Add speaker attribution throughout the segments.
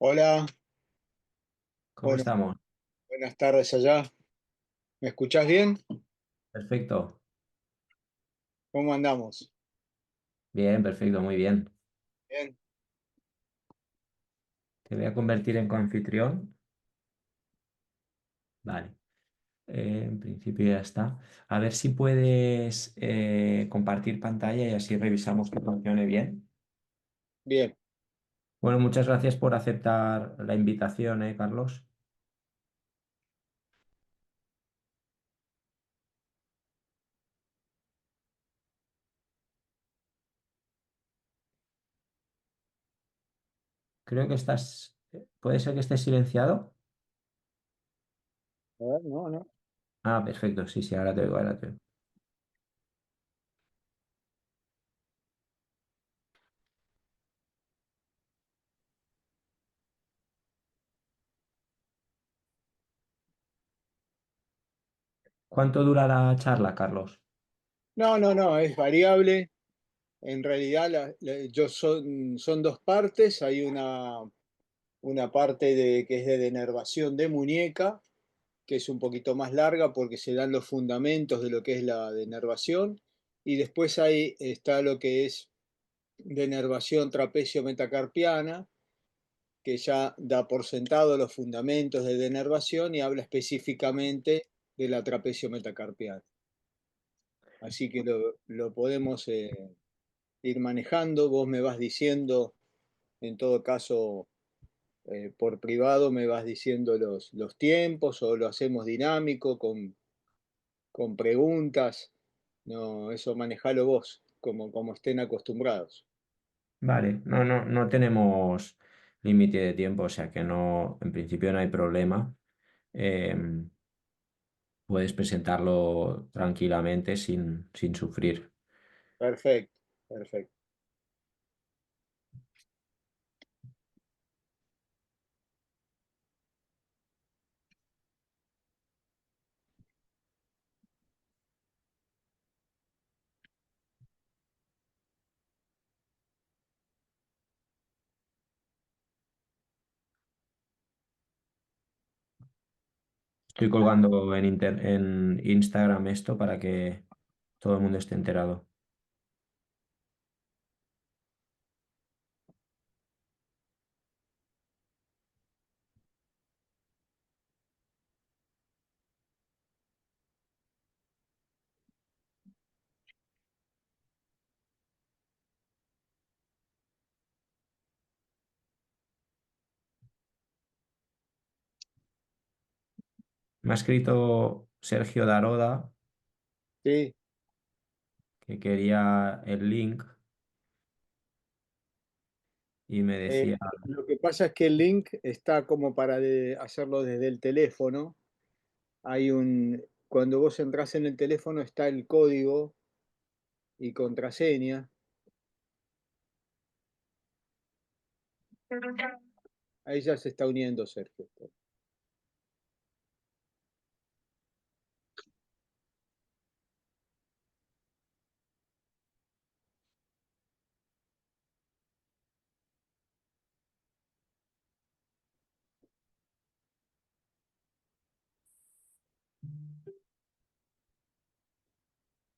Speaker 1: Hola,
Speaker 2: ¿Cómo
Speaker 1: bueno,
Speaker 2: estamos?
Speaker 1: buenas tardes allá. ¿Me escuchás bien?
Speaker 2: Perfecto.
Speaker 1: ¿Cómo andamos?
Speaker 2: Bien, perfecto, muy bien.
Speaker 1: Bien,
Speaker 2: Te voy a convertir en coanfitrión. Vale. En principio ya está. A ver si puedes compartir pantalla y así revisamos que funcione bien.
Speaker 1: bien.
Speaker 2: Bueno, muchas gracias por aceptar la invitación, Carlos. Creo que estás... ¿Puede ser que estés silenciado?
Speaker 1: A ver, no, no.
Speaker 2: Ah, perfecto. Sí, sí, ahora te oigo, ahora te oigo. ¿Cuánto dura la charla, Carlos?
Speaker 1: No, no, no, es variable. En realidad, son dos partes. Hay una parte que es de denervación de muñeca, que es un poquito más larga porque se dan los fundamentos de lo que es la denervación. Y después ahí está lo que es denervación trapecio metacarpiana, que ya da por sentado los fundamentos de denervación y habla específicamente de la trapecio metacarpiana. Así que lo podemos ir manejando, vos me vas diciendo, en todo caso, por privado me vas diciendo los tiempos o lo hacemos dinámico con preguntas. No, eso manejalo vos, como estén acostumbrados.
Speaker 2: Vale, no tenemos límite de tiempo, o sea que no, en principio no hay problema. Em, Puedes presentarlo tranquilamente sin sufrir.
Speaker 1: Perfecto, perfecto.
Speaker 2: Estoy colgando en Instagram esto para que todo el mundo esté enterado. Me ha escrito Sergio Daroda
Speaker 1: Sí.
Speaker 2: que quería el link y me
Speaker 1: Eh,
Speaker 2: decía,
Speaker 1: lo que pasa es que el link está como para hacerlo desde el teléfono. Cuando vos entras en el teléfono está el código y contraseña. Ahí ya se está uniendo Sergio.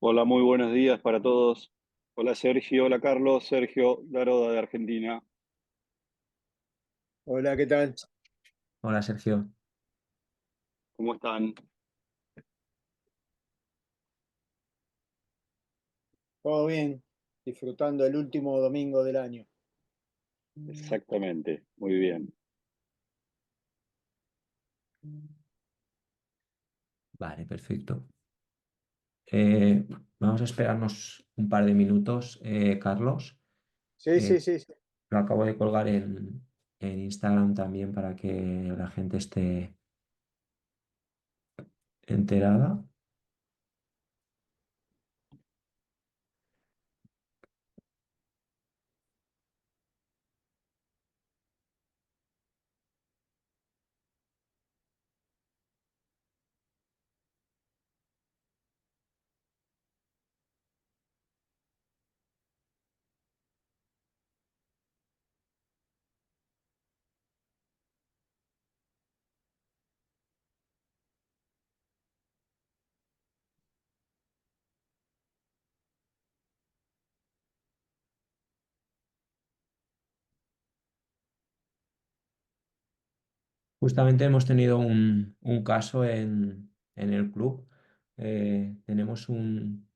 Speaker 3: Hola, muy buenos días para todos. Hola Sergio, hola Carlos, Sergio Daroda de Argentina.
Speaker 1: Hola, ¿qué tal?
Speaker 2: hola Sergio.
Speaker 3: ¿Cómo están?
Speaker 1: ¿Todo bien? Disfrutando el último domingo del año.
Speaker 3: Exactamente, muy bien.
Speaker 2: Vale, perfecto. Eh, Vamos a esperarnos un par de minutos, Carlos.
Speaker 1: Sí,
Speaker 2: Eh,
Speaker 1: sí, sí, sí.
Speaker 2: lo acabo de colgar en Instagram también para que la gente esté enterada. Justamente hemos tenido un caso en el club. Tenemos un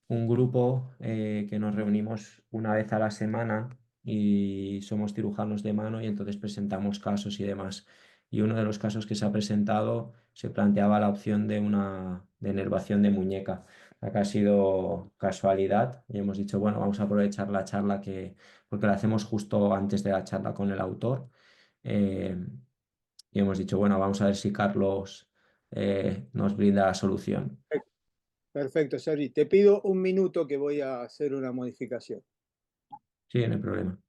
Speaker 2: grupo que nos reunimos una vez a la semana y somos cirujanos de mano y entonces presentamos casos y demás. Y uno de los casos que se ha presentado se planteaba la opción de una denervación de muñeca. Acá ha sido casualidad y hemos dicho, bueno, vamos a aprovechar la charla porque la hacemos justo antes de la charla con el autor. eh, y hemos dicho, bueno, vamos a ver si Carlos nos brinda la solución.
Speaker 1: Perfecto, Sergi. Te pido un minuto que voy a hacer una modificación.
Speaker 2: Sí, no hay problema.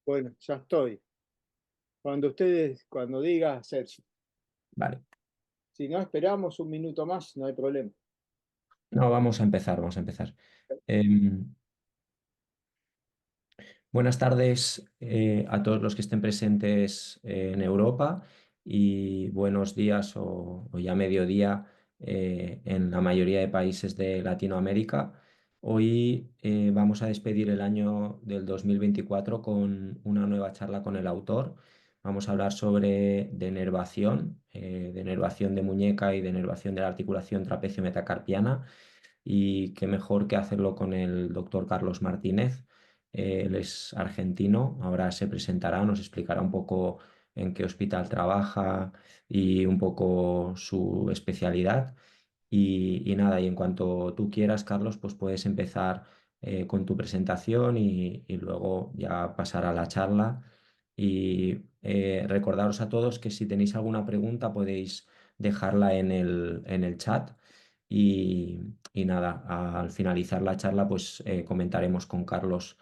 Speaker 1: Bueno, ya estoy. Cuando diga, Sergio.
Speaker 2: Vale.
Speaker 1: Si no esperamos un minuto más, no hay problema.
Speaker 2: No, vamos a empezar, vamos a empezar. Em, Buenas tardes a todos los que estén presentes en Europa y buenos días o ya mediodía en la mayoría de países de Latinoamérica. Hoy vamos a despedir el año del 2024 con una nueva charla con el autor. Vamos a hablar sobre denervación de muñeca y denervación de la articulación trapecio metacarpiana y qué mejor que hacerlo con el doctor Carlos Martínez. Él es argentino, ahora se presentará, nos explicará un poco en qué hospital trabaja y un poco su especialidad. Y nada, y en cuanto tú quieras, Carlos, pues puedes empezar con tu presentación y luego ya pasar a la charla. Y recordaros a todos que si tenéis alguna pregunta podéis dejarla en el chat. Y, y nada, al finalizar la charla, pues comentaremos con Carlos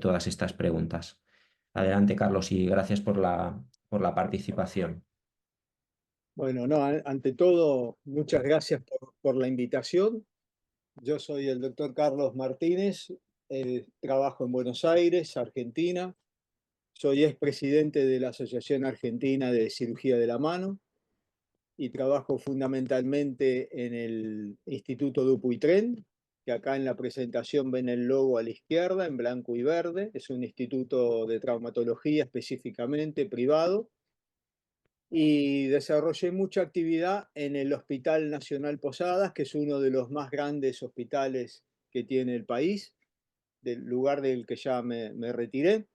Speaker 2: todas estas preguntas. Adelante, Carlos, y gracias por la participación.
Speaker 1: Bueno, no, ante todo, muchas gracias por la invitación. Yo soy el doctor Carlos Martínez, trabajo en Buenos Aires, Argentina. Soy expresidente de la Asociación Argentina de Cirugía de la Mano y trabajo fundamentalmente en el Instituto Dupuytren, que acá en la presentación ven el logo a la izquierda, en blanco y verde. Es un instituto de traumatología específicamente privado. Y desarrollé mucha actividad en el Hospital Nacional Posadas, que es uno de los más grandes hospitales que tiene el país, del lugar del que ya me retiré.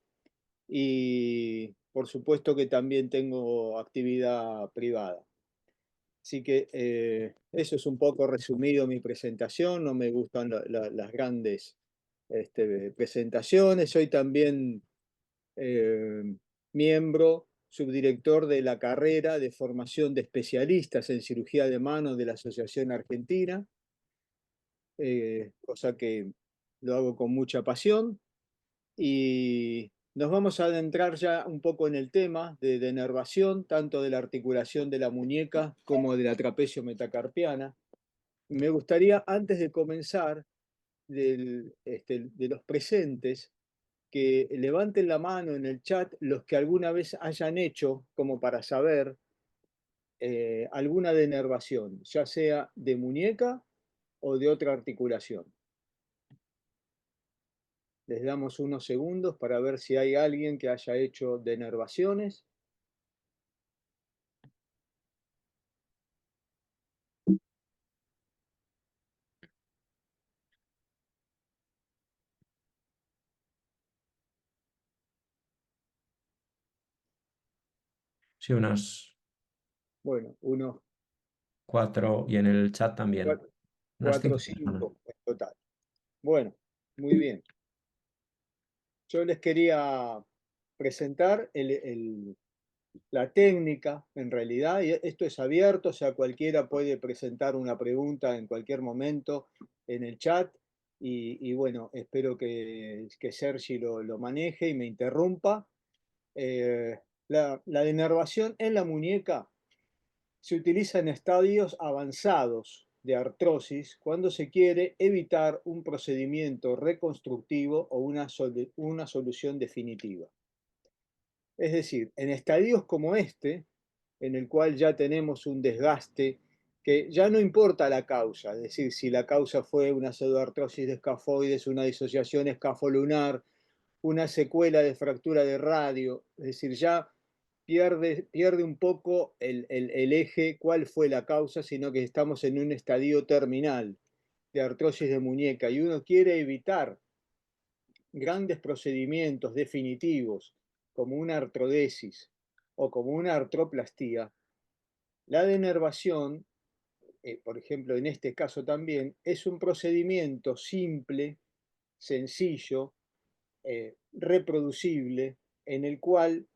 Speaker 1: Y por supuesto que también tengo actividad privada. Así que eso es un poco resumido mi presentación. No me gustan las grandes presentaciones. Soy también miembro, subdirector de la carrera de formación de especialistas en cirugía de mano de la Asociación Argentina, cosa que lo hago con mucha pasión. Y nos vamos a adentrar ya un poco en el tema de denervación, tanto de la articulación de la muñeca como de la trapecio metacarpiana. Me gustaría, antes de comenzar, de los presentes, que levanten la mano en el chat los que alguna vez hayan hecho, como para saber, alguna denervación, ya sea de muñeca o de otra articulación. Les damos unos segundos para ver si hay alguien que haya hecho denervaciones.
Speaker 2: Sí, unas
Speaker 1: Bueno, unos
Speaker 2: 4 y en el chat también. Unas
Speaker 1: 4 o
Speaker 2: 5 personas.
Speaker 1: 5 en total. Bueno, muy bien. Yo les quería presentar la técnica, en realidad, y esto es abierto, o sea, cualquiera puede presentar una pregunta en cualquier momento en el chat, y bueno, espero que Sergi lo maneje y me interrumpa. La denervación en la muñeca se utiliza en estadios avanzados de artrosis cuando se quiere evitar un procedimiento reconstructivo o una solución definitiva. Es decir, en estadios como este, en el cual ya tenemos un desgaste que ya no importa la causa, es decir, si la causa fue una pseudoartrosis de escafoides, una disociación escafolunar, una secuela de fractura de radio, es decir, ya pierde un poco el eje cuál fue la causa, sino que estamos en un estadio terminal de artrosis de muñeca y uno quiere evitar grandes procedimientos definitivos como una artrodesis o como una artroplastía. La denervación, por ejemplo, en este caso también, es un procedimiento simple, sencillo, reproducible, en el cual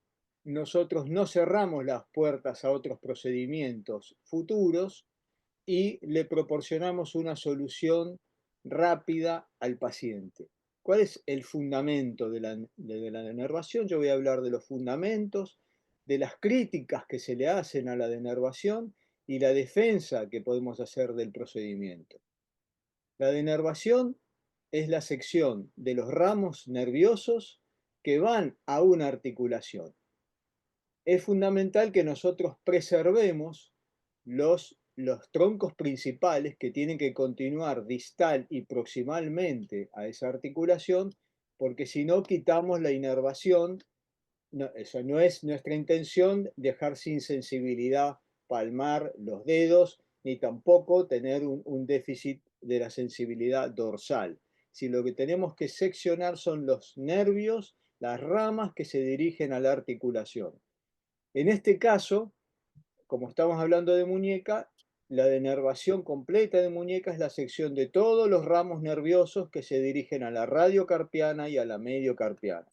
Speaker 1: nosotros no cerramos las puertas a otros procedimientos futuros y le proporcionamos una solución rápida al paciente. ¿Cuál es el fundamento de la denervación? Yo voy a hablar de los fundamentos, de las críticas que se le hacen a la denervación y la defensa que podemos hacer del procedimiento. La denervación es la sección de los ramos nerviosos que van a una articulación. Es fundamental que nosotros preservemos los troncos principales que tienen que continuar distal y proximalmente a esa articulación, porque si no quitamos la inervación. No, eso no es nuestra intención, dejar sin sensibilidad palmar los dedos, ni tampoco tener un déficit de la sensibilidad dorsal. Si lo que tenemos que seccionar son los nervios, las ramas que se dirigen a la articulación. En este caso, como estamos hablando de muñeca, la denervación completa de muñeca es la sección de todos los ramos nerviosos que se dirigen a la radiocarpiana y a la mediocarpiana.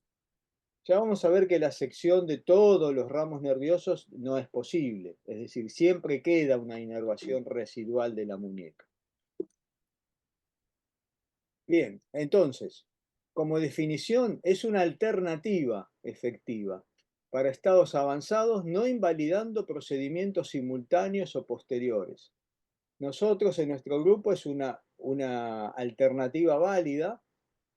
Speaker 1: Ya vamos a ver que la sección de todos los ramos nerviosos no es posible, es decir, siempre queda una inervación residual de la muñeca. Bien, entonces, como definición, es una alternativa efectiva para estados avanzados, no invalidando procedimientos simultáneos o posteriores. Nosotros en nuestro grupo es una alternativa válida,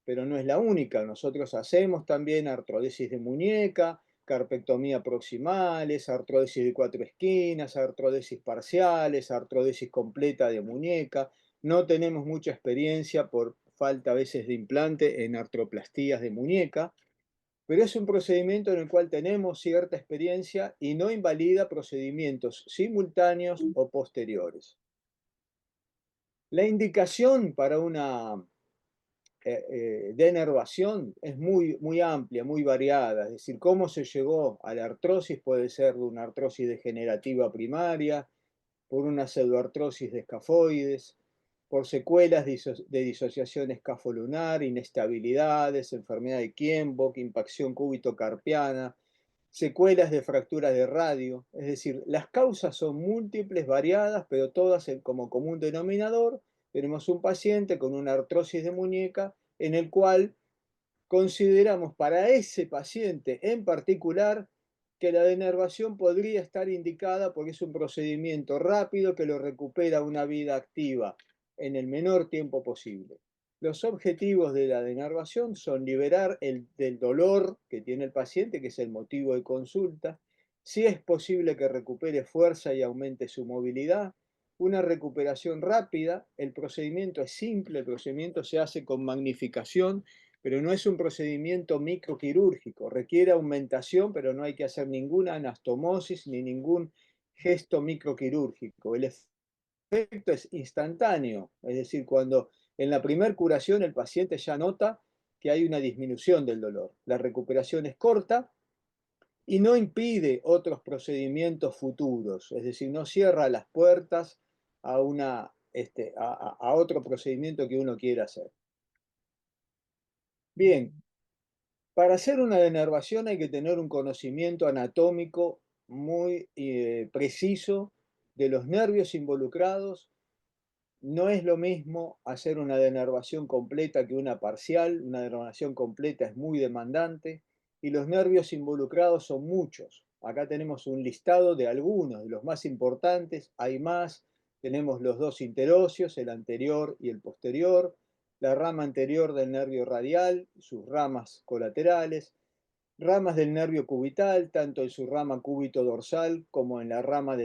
Speaker 1: pero no es la única. Nosotros hacemos también artrodesis de muñeca, carpectomía proximales, artrodesis de 4 esquinas, artrodesis parciales, artrodesis completa de muñeca. No tenemos mucha experiencia por falta a veces de implante en artroplastías de muñeca, pero es un procedimiento en el cual tenemos cierta experiencia y no invalida procedimientos simultáneos o posteriores. La indicación para una denervación es muy amplia, muy variada. Es decir, cómo se llegó a la artrosis puede ser de una artrosis degenerativa primaria, por una pseudoartrosis de escafoides, por secuelas de disociación escafolunar, inestabilidades, enfermedad de Kienbock, impacción cúbito-carpiana, secuelas de fracturas de radio. Es decir, las causas son múltiples, variadas, pero todas como común denominador. Tenemos un paciente con una artrosis de muñeca en el cual consideramos para ese paciente en particular que la denervación podría estar indicada porque es un procedimiento rápido que lo recupera a una vida activa en el menor tiempo posible. Los objetivos de la denervación son liberar del dolor que tiene el paciente, que es el motivo de consulta, si es posible que recupere fuerza y aumente su movilidad, una recuperación rápida. El procedimiento es simple, el procedimiento se hace con magnificación, pero no es un procedimiento microquirúrgico, requiere aumentación, pero no hay que hacer ninguna anastomosis ni ningún gesto microquirúrgico. El efecto es instantáneo, es decir, cuando en la primera curación el paciente ya nota que hay una disminución del dolor. La recuperación es corta y no impide otros procedimientos futuros, es decir, no cierra las puertas a otro procedimiento que uno quiera hacer. Bien, para hacer una denervación hay que tener un conocimiento anatómico muy preciso de los nervios involucrados. No es lo mismo hacer una denervación completa que una parcial. Una denervación completa es muy demandante y los nervios involucrados son muchos. Acá tenemos un listado de algunos, de los más importantes. Hay más. Tenemos los dos interóseos, el anterior y el posterior, la rama anterior del nervio radial, sus ramas colaterales, ramas del nervio cubital, tanto en su rama cúbito dorsal como en la ramas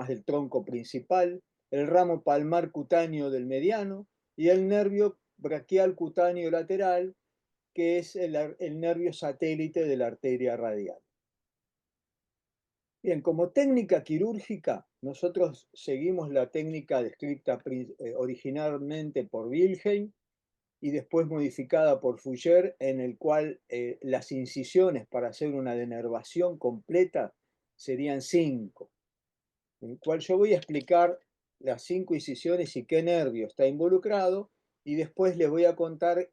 Speaker 1: del tronco principal, el ramo palmar cutáneo del mediano y el nervio braquial cutáneo lateral, que es el nervio satélite de la arteria radial. Bien, como técnica quirúrgica, nosotros seguimos la técnica descrita originalmente por Wilhelm y después modificada por Foucher, en el cual las incisiones para hacer una denervación completa serían 5, en el cual yo voy a explicar las 5 incisiones y qué nervio está involucrado, y después les voy a contar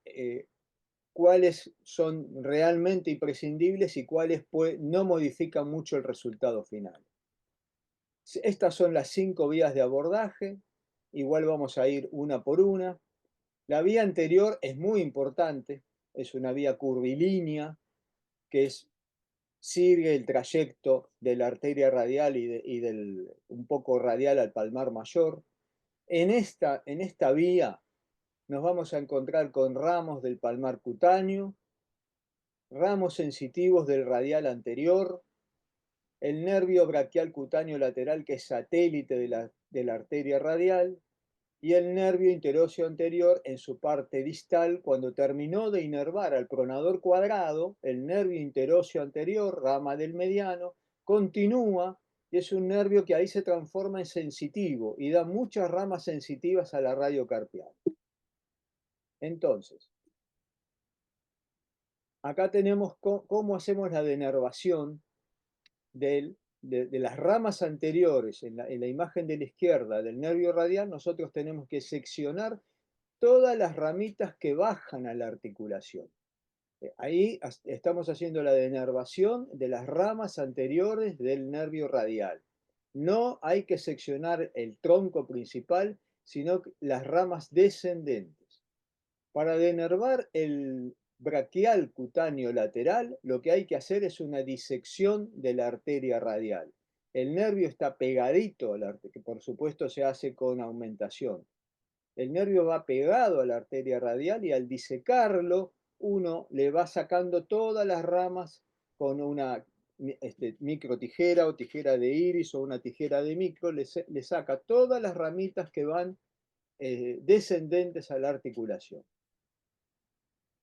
Speaker 1: cuáles son realmente imprescindibles y cuáles no modifican mucho el resultado final. Estas son las 5 vías de abordaje, igual vamos a ir una por una. La vía anterior es muy importante, es una vía curvilínea que sigue el trayecto de la arteria radial y del un poco radial al palmar mayor. En esta vía nos vamos a encontrar con ramos del palmar cutáneo, ramos sensitivos del radial anterior, el nervio braquial cutáneo lateral, que es satélite de la arteria radial, y el nervio interóseo anterior en su parte distal. Cuando terminó de inervar al pronador cuadrado, el nervio interóseo anterior, rama del mediano, continúa y es un nervio que ahí se transforma en sensitivo y da muchas ramas sensitivas a la radio carpiana. Entonces, acá tenemos cómo hacemos la denervación de las ramas anteriores. En la imagen de la izquierda del nervio radial, nosotros tenemos que seccionar todas las ramitas que bajan a la articulación. Ahí estamos haciendo la denervación de las ramas anteriores del nervio radial. No hay que seccionar el tronco principal, sino las ramas descendentes. Para denervar el braquial cutáneo lateral, lo que hay que hacer es una disección de la arteria radial. El nervio está pegadito a la arteria, que por supuesto se hace con aumentación. El nervio va pegado a la arteria radial y al disecarlo uno le va sacando todas las ramas con una micro tijera o tijera de iris o una tijera de micro, le saca todas las ramitas que van descendentes a la articulación.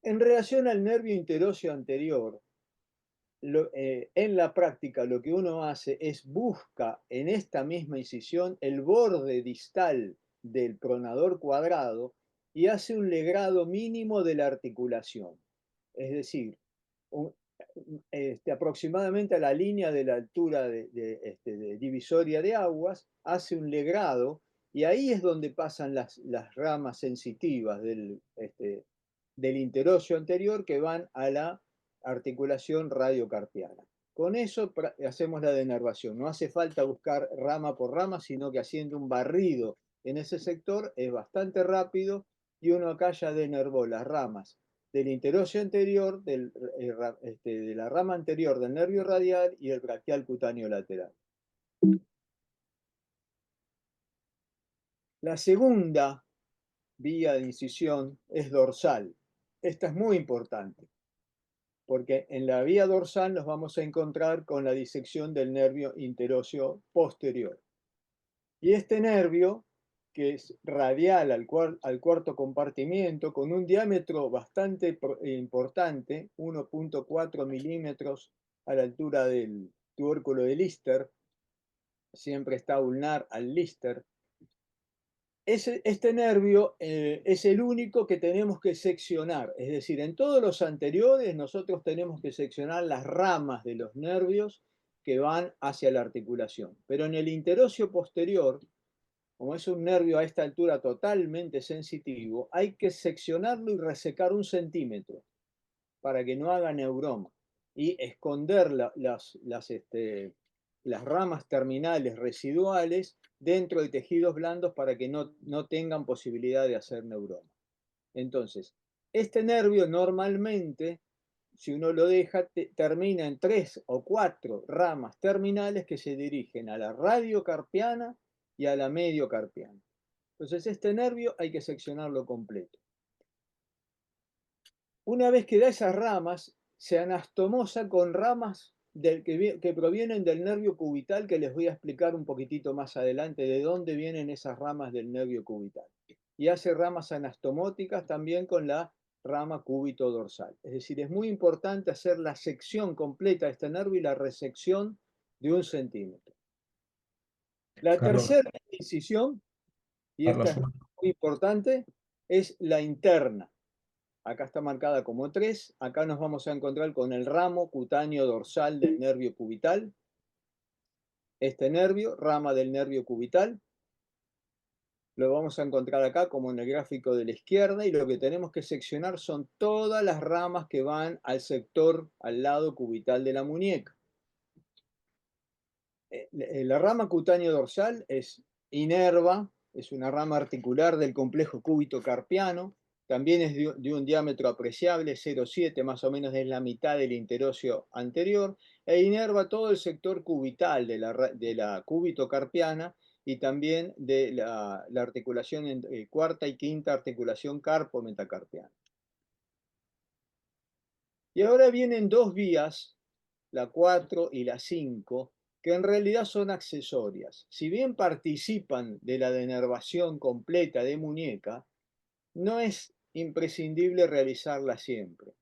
Speaker 1: En relación al nervio interóseo anterior, en la práctica lo que uno hace es busca en esta misma incisión el borde distal del pronador cuadrado y hace un legrado mínimo de la articulación. Es decir, aproximadamente a la línea de la altura de divisoria de aguas, hace un legrado y ahí es donde pasan las ramas sensitivas del interóseo anterior que van a la articulación radiocarpiana. Con eso hacemos la denervación. No hace falta buscar rama por rama, sino que haciendo un barrido en ese sector es bastante rápido y uno acá ya denervó las ramas del interóseo anterior, de la rama anterior del nervio radial y el braquial cutáneo lateral. La segunda vía de incisión es dorsal. Esta es muy importante, porque en la vía dorsal nos vamos a encontrar con la disección del nervio interóseo posterior. Y este nervio, que es radial al cuarto compartimiento, con un diámetro bastante importante, 1.4 milímetros a la altura del tubérculo de Lister, siempre está ulnar al Lister. Este nervio es el único que tenemos que seccionar, es decir, en todos los anteriores nosotros tenemos que seccionar las ramas de los nervios que van hacia la articulación, pero en el interóseo posterior, como es un nervio a esta altura totalmente sensitivo, hay que seccionarlo y resecar 1 centímetro para que no haga neuroma y esconder las ramas terminales residuales dentro de tejidos blandos para que no tengan posibilidad de hacer neuroma. Entonces, este nervio normalmente, si uno lo deja, termina en 3 o 4 ramas terminales que se dirigen a la radiocarpiana y a la mediocarpiana. Entonces, este nervio hay que seccionarlo completo. Una vez que da esas ramas, se anastomosa con ramas que provienen del nervio cubital, que les voy a explicar un poquitito más adelante de dónde vienen esas ramas del nervio cubital. Y hace ramas anastomóticas también con la rama cúbito dorsal. Es decir, es muy importante hacer la sección completa de este nervio y la resección de 1 centímetro. La
Speaker 2: Carlos,
Speaker 1: tercera incisión, y esta
Speaker 2: Carlos,
Speaker 1: es muy importante, es la interna. Acá está marcada como 3. Acá nos vamos a encontrar con el ramo cutáneo dorsal del nervio cubital. Este nervio, rama del nervio cubital, lo vamos a encontrar acá como en el gráfico de la izquierda, y lo que tenemos que seccionar son todas las ramas que van al sector, al lado cubital de la muñeca. La rama cutáneo dorsal es inerva, es una rama articular del complejo cúbito-carpiano, también es de un diámetro apreciable, 0,7, más o menos es la mitad del interóseo anterior, e inerva todo el sector cubital de la cúbito-carpiana y también de la articulación cuarta y quinta articulación carpo-metacarpiana. Y ahora vienen 2 vías, la 4 y la 5, que en realidad son accesorias. Si bien participan de la denervación completa de muñeca, no es imprescindible realizarla siempre.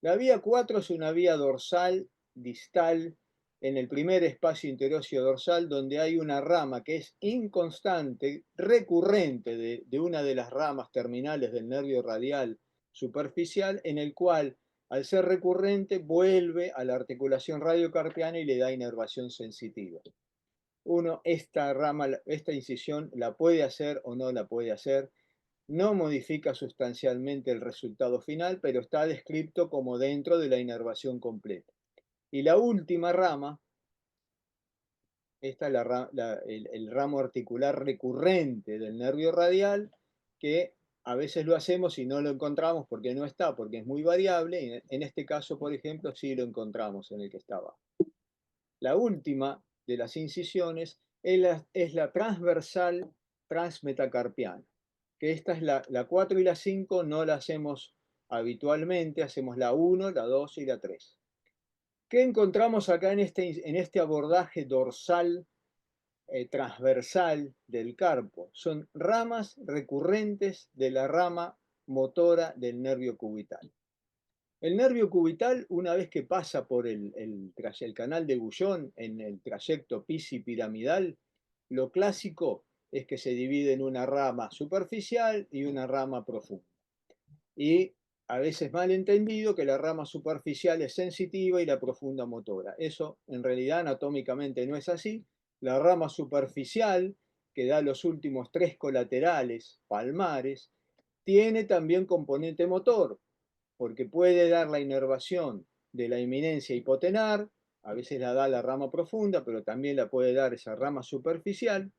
Speaker 1: La vía 4 es una vía dorsal, distal, en el primer espacio interóseo dorsal, donde hay una rama que es inconstante, recurrente de una de las ramas terminales del nervio radial superficial, en el cual, al ser recurrente, vuelve a la articulación radiocarpiana y le da inervación sensitiva. Uno, esta incisión la puede hacer o no la puede hacer, no modifica sustancialmente el resultado final, pero está descrito como dentro de la inervación completa. Y la última rama, esta es el ramo articular recurrente del nervio radial, que a veces lo hacemos y no lo encontramos porque no está, porque es muy variable, y en este caso, por ejemplo, sí lo encontramos en el que estaba. La última de las incisiones es la transversal transmetacarpiana, que esta es la 4 y la 5 no la hacemos habitualmente, hacemos la 1, la 2 y la 3. ¿Qué encontramos acá en este abordaje dorsal transversal del carpo? Son ramas recurrentes de la rama motora del nervio cubital. El nervio cubital, una vez que pasa por el canal de Bullón en el trayecto pisi-piramidal, lo clásico es que se divide en una rama superficial y una rama profunda. Y a veces mal entendido que la rama superficial es sensitiva y la profunda motora. Eso en realidad anatómicamente no es así. La rama superficial, que da los últimos 3 colaterales palmares, tiene también componente motor, porque puede dar la inervación de la eminencia hipotenar, a veces la da la rama profunda, pero también la puede dar esa rama superficial,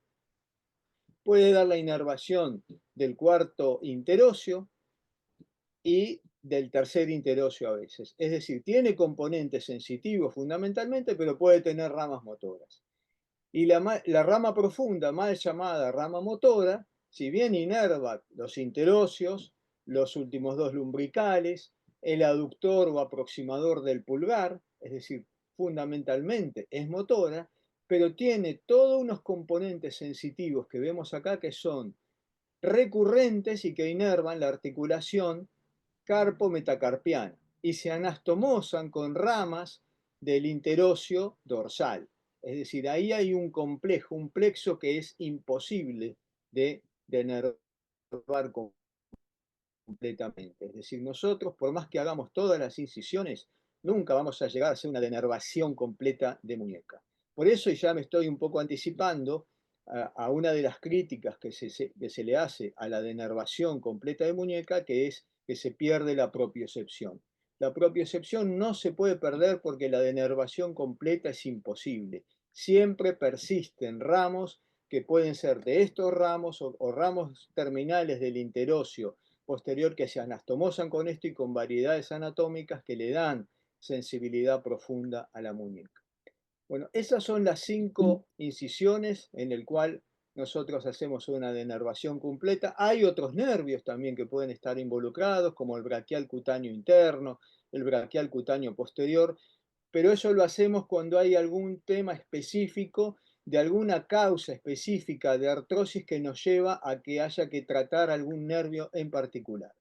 Speaker 1: puede dar la inervación del cuarto interóseo y del tercer interóseo a veces. Es decir, tiene componentes sensitivos fundamentalmente, pero puede tener ramas motoras. Y la rama profunda, mal llamada rama motora, si bien inerva los interóseos, los últimos 2 lumbricales, el aductor o aproximador del pulgar, es decir, fundamentalmente es motora, pero tiene todos unos componentes sensitivos que vemos acá que son recurrentes y que inervan la articulación carpo-metacarpiana y se anastomosan con ramas del interóseo dorsal. Es decir, ahí hay un complejo, un plexo que es imposible de denervar completamente. Es decir, nosotros, por más que hagamos todas las incisiones, nunca vamos a llegar a hacer una denervación completa de muñeca. Por eso, y ya me estoy un poco anticipando a una de las críticas que se le hace a la denervación completa de muñeca, que es que se pierde la propiocepción. La propiocepción no se puede perder porque la denervación completa es imposible. siempre persisten ramos que pueden ser de estos ramos o ramos terminales del interóseo posterior que se anastomosan con esto y con variedades anatómicas que le dan sensibilidad profunda a la muñeca. Bueno, esas son las 5 incisiones en el cual nosotros hacemos una denervación completa. Hay otros nervios también que pueden estar involucrados, como el braquial cutáneo interno, el braquial cutáneo posterior, pero eso lo hacemos cuando hay algún tema específico de alguna causa específica de artrosis que nos lleva a que haya que tratar algún nervio en particular.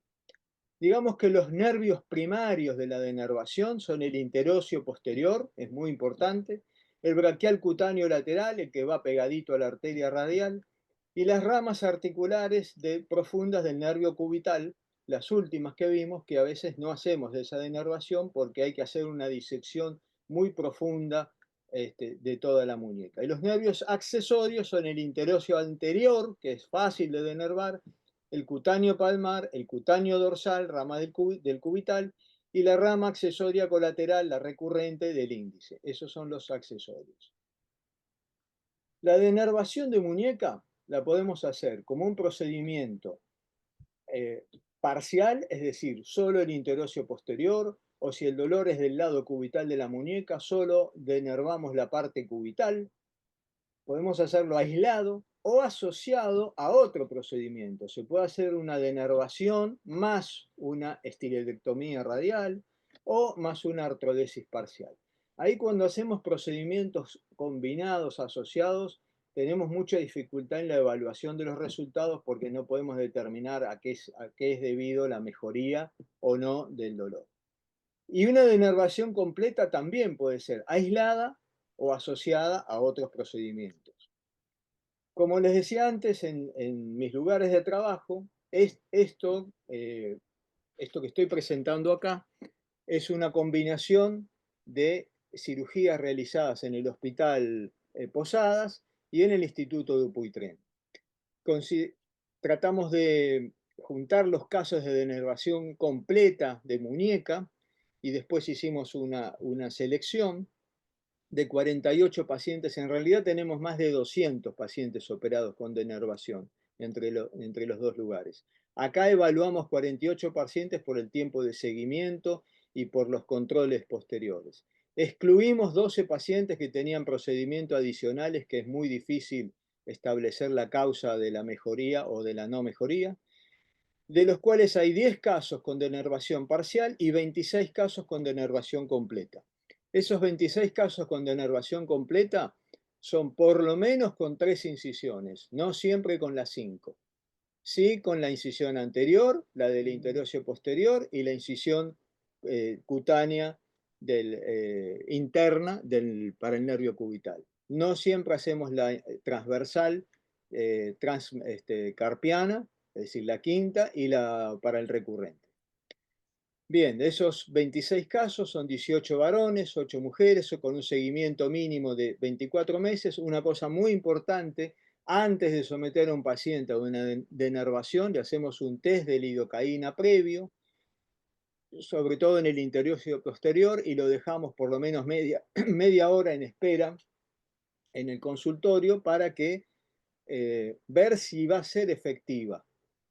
Speaker 1: Digamos que los nervios primarios de la denervación son el interóseo posterior, es muy importante, el braquial cutáneo lateral, el que va pegadito a la arteria radial, y las ramas articulares profundas del nervio cubital, las últimas que vimos, que a veces no hacemos de esa denervación porque hay que hacer una disección muy profunda de toda la muñeca. Y los nervios accesorios son el interóseo anterior, que es fácil de denervar, el cutáneo palmar, el cutáneo dorsal, rama del cubital, y la rama accesoria colateral, la recurrente del índice. Esos son los accesorios. La denervación de muñeca la podemos hacer como un procedimiento parcial, es decir, solo el interóseo posterior, o si el dolor es del lado cubital de la muñeca, solo denervamos la parte cubital. Podemos hacerlo aislado o asociado a otro procedimiento. Se puede hacer una denervación más una estiloidectomía radial o más una artrodesis parcial. Ahí cuando hacemos procedimientos combinados, asociados, tenemos mucha dificultad en la evaluación de los resultados porque no podemos determinar a qué es debido la mejoría o no del dolor. Y una denervación completa también puede ser aislada o asociada a otros procedimientos. Como les decía antes, en mis lugares de trabajo, esto que estoy presentando acá es una combinación de cirugías realizadas en el Hospital Posadas y en el Instituto Dupuytren. Tratamos de juntar los casos de denervación completa de muñeca y después hicimos una selección de 48 pacientes. En realidad tenemos más de 200 pacientes operados con denervación entre los dos lugares. Acá evaluamos 48 pacientes por el tiempo de seguimiento y por los controles posteriores. Excluimos 12 pacientes que tenían procedimientos adicionales, que es muy difícil establecer la causa de la mejoría o de la no mejoría, de los cuales hay 10 casos con denervación parcial y 26 casos con denervación completa. Esos 26 casos con denervación completa son por lo menos con 3 incisiones, no siempre con las 5. Sí con la incisión anterior, la del interóseo posterior y la incisión cutánea interna para el nervio cubital. No siempre hacemos la transversal carpiana, es decir, la quinta, y para el recurrente. Bien, de esos 26 casos son 18 varones, 8 mujeres, con un seguimiento mínimo de 24 meses. Una cosa muy importante, antes de someter a un paciente a una denervación, le hacemos un test de lidocaína previo, sobre todo en el interóseo posterior, y lo dejamos por lo menos media hora en espera en el consultorio para que ver si va a ser efectiva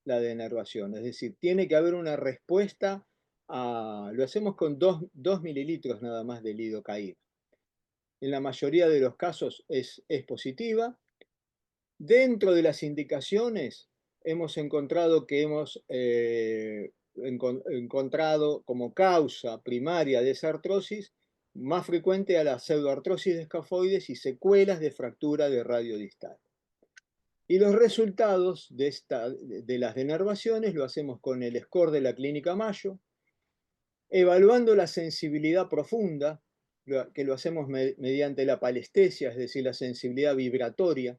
Speaker 1: la denervación. Es decir, tiene que haber una respuesta lo hacemos con 2 mililitros nada más de lidocaína. En la mayoría de los casos es positiva. Dentro de las indicaciones hemos encontrado que hemos encontrado como causa primaria de esa artrosis más frecuente a la pseudoartrosis de escafoides y secuelas de fractura de radio distal. Y los resultados de las denervaciones lo hacemos con el score de la Clínica Mayo, evaluando la sensibilidad profunda, que lo hacemos mediante la palestesia, es decir, la sensibilidad vibratoria,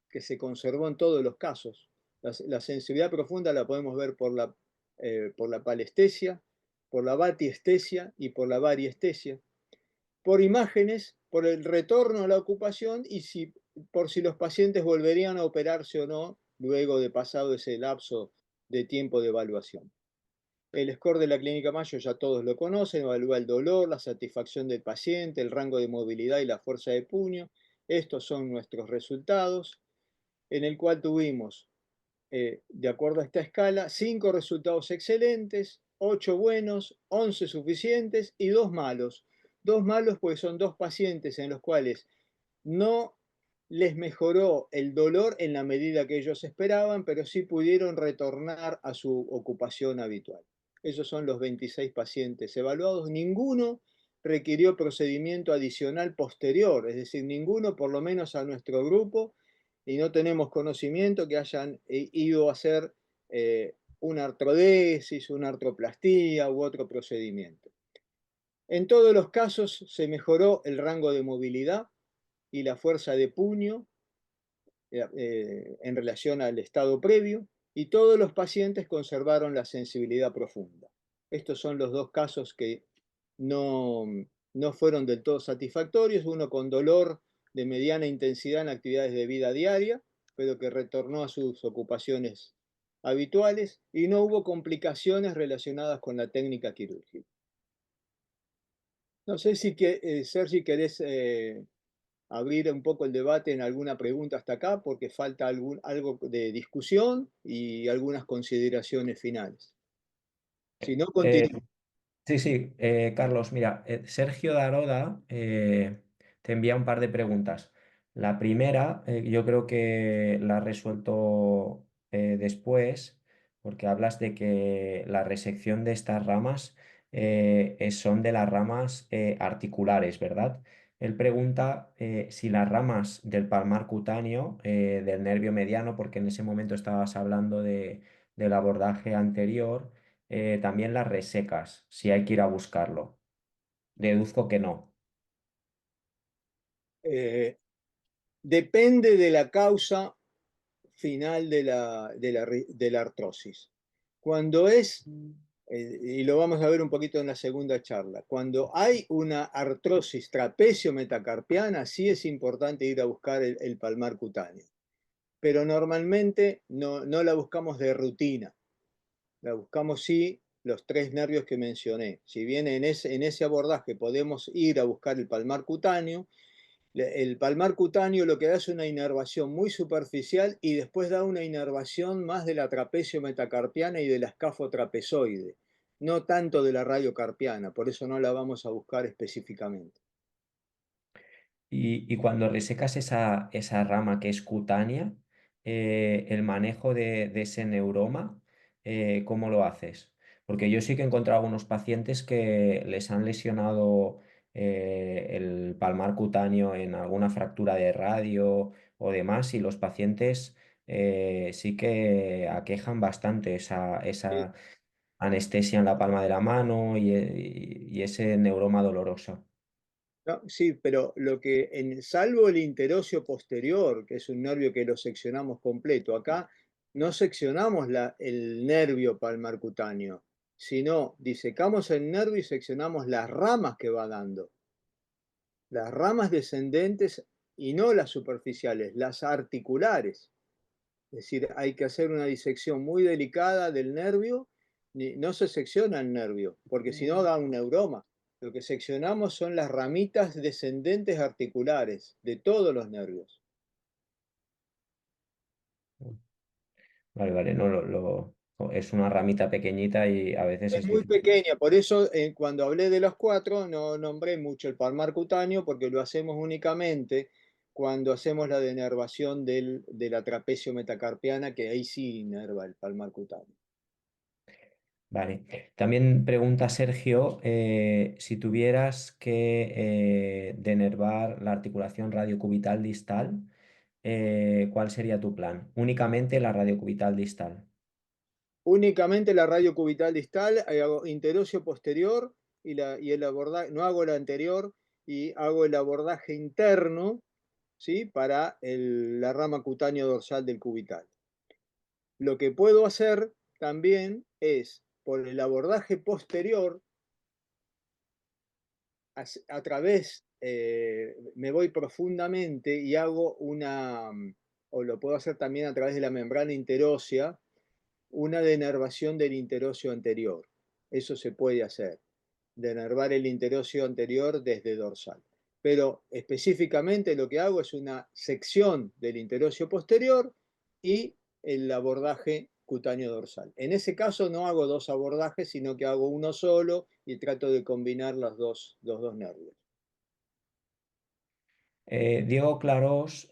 Speaker 1: que se conservó en todos los casos. La sensibilidad profunda la podemos ver por la palestesia, por la batiestesia y por la variestesia, por imágenes, por el retorno a la ocupación y por si los pacientes volverían a operarse o no luego de pasado ese lapso de tiempo de evaluación. El score de la Clínica Mayo ya todos lo conocen, evalúa el dolor, la satisfacción del paciente, el rango de movilidad y la fuerza de puño, Estos son nuestros resultados, en el cual tuvimos, de acuerdo a esta escala, 5 resultados excelentes, 8 buenos, 11 suficientes y 2 malos. 2 malos pues son 2 pacientes en los cuales no les mejoró el dolor en la medida que ellos esperaban, pero sí pudieron retornar a su ocupación habitual. Esos son los 26 pacientes evaluados. Ninguno requirió procedimiento adicional posterior, es decir, ninguno, por lo menos a nuestro grupo, y no tenemos conocimiento que hayan ido a hacer una artrodesis, una artroplastía u otro procedimiento. En todos los casos se mejoró el rango de movilidad y la fuerza de puño en relación al estado previo, y todos los pacientes conservaron la sensibilidad profunda. Estos son los dos casos que no, no fueron del todo satisfactorios, uno con dolor de mediana intensidad en actividades de vida diaria, pero que retornó a sus ocupaciones habituales, y no hubo complicaciones relacionadas con la técnica quirúrgica. No sé si, Sergi, querés abrir un poco el debate en alguna pregunta hasta acá, porque falta algo de discusión y algunas consideraciones finales. Si no,
Speaker 2: Eh,
Speaker 1: continúo.
Speaker 2: Sí, sí, Carlos, mira, Sergio Daroda te envía un par de preguntas. La primera, yo creo que la has resuelto después, porque hablas de que la resección de estas ramas son de las ramas articulares, ¿verdad? Él pregunta si las ramas del palmar cutáneo, del nervio mediano, porque en ese momento estabas hablando del abordaje anterior, también las resecas, si hay que ir a buscarlo. Deduzco que no.
Speaker 1: Eh, Depende de la causa final de la artrosis. Cuando es, y lo vamos a ver un poquito en la segunda charla, cuando hay una artrosis trapecio-metacarpiana, sí es importante ir a buscar el palmar cutáneo, pero normalmente no la buscamos de rutina. La buscamos sí los 3 nervios que mencioné. Si bien en ese abordaje podemos ir a buscar el palmar cutáneo, el palmar cutáneo lo que da es una inervación muy superficial y después da una inervación más de la trapecio metacarpiana y de la escafotrapezoide, no tanto de la radiocarpiana, por eso no la vamos a buscar específicamente.
Speaker 2: Y cuando resecas esa rama que es cutánea, el manejo de ese neuroma, ¿cómo lo haces? Porque yo sí que he encontrado algunos pacientes que les han lesionado el palmar cutáneo en alguna fractura de radio o demás, y los pacientes sí que aquejan bastante esa anestesia en la palma de la mano y ese neuroma doloroso.
Speaker 1: No, sí, pero salvo el interóseo posterior, que es un nervio que lo seccionamos completo, acá no seccionamos el nervio palmar cutáneo, sino disecamos el nervio y seccionamos las ramas que va dando, las ramas descendentes y no las superficiales, las articulares. Es decir, hay que hacer una disección muy delicada del nervio, no se secciona el nervio, porque si no da un neuroma. Lo que seccionamos son las ramitas descendentes articulares de todos los nervios.
Speaker 2: Vale, vale, no, es una ramita pequeñita y a veces
Speaker 1: Es
Speaker 2: es
Speaker 1: muy
Speaker 2: difícil.
Speaker 1: pequeña, por eso cuando hablé de los 4 no nombré mucho el palmar cutáneo, porque lo hacemos únicamente cuando hacemos la denervación de la trapecio metacarpiana, que ahí sí inerva el palmar cutáneo.
Speaker 2: Vale. También pregunta Sergio, si tuvieras que denervar la articulación radiocubital distal, ¿cuál sería tu plan? Únicamente la radiocubital distal.
Speaker 1: Únicamente la radio cubital distal, hago interóseo posterior y el abordaje, no hago el anterior y hago el abordaje interno, ¿sí? Para la rama cutánea dorsal del cubital. Lo que puedo hacer también es, por el abordaje posterior, a través, me voy profundamente y hago o lo puedo hacer también a través de la membrana interósea, una denervación del interóseo anterior. Eso se puede hacer, denervar el interóseo anterior desde dorsal. pero específicamente lo que hago es una sección del interóseo posterior y el abordaje cutáneo dorsal. En ese caso no hago dos abordajes, sino que hago uno solo y trato de combinar los dos nervios.
Speaker 2: Diego Clarós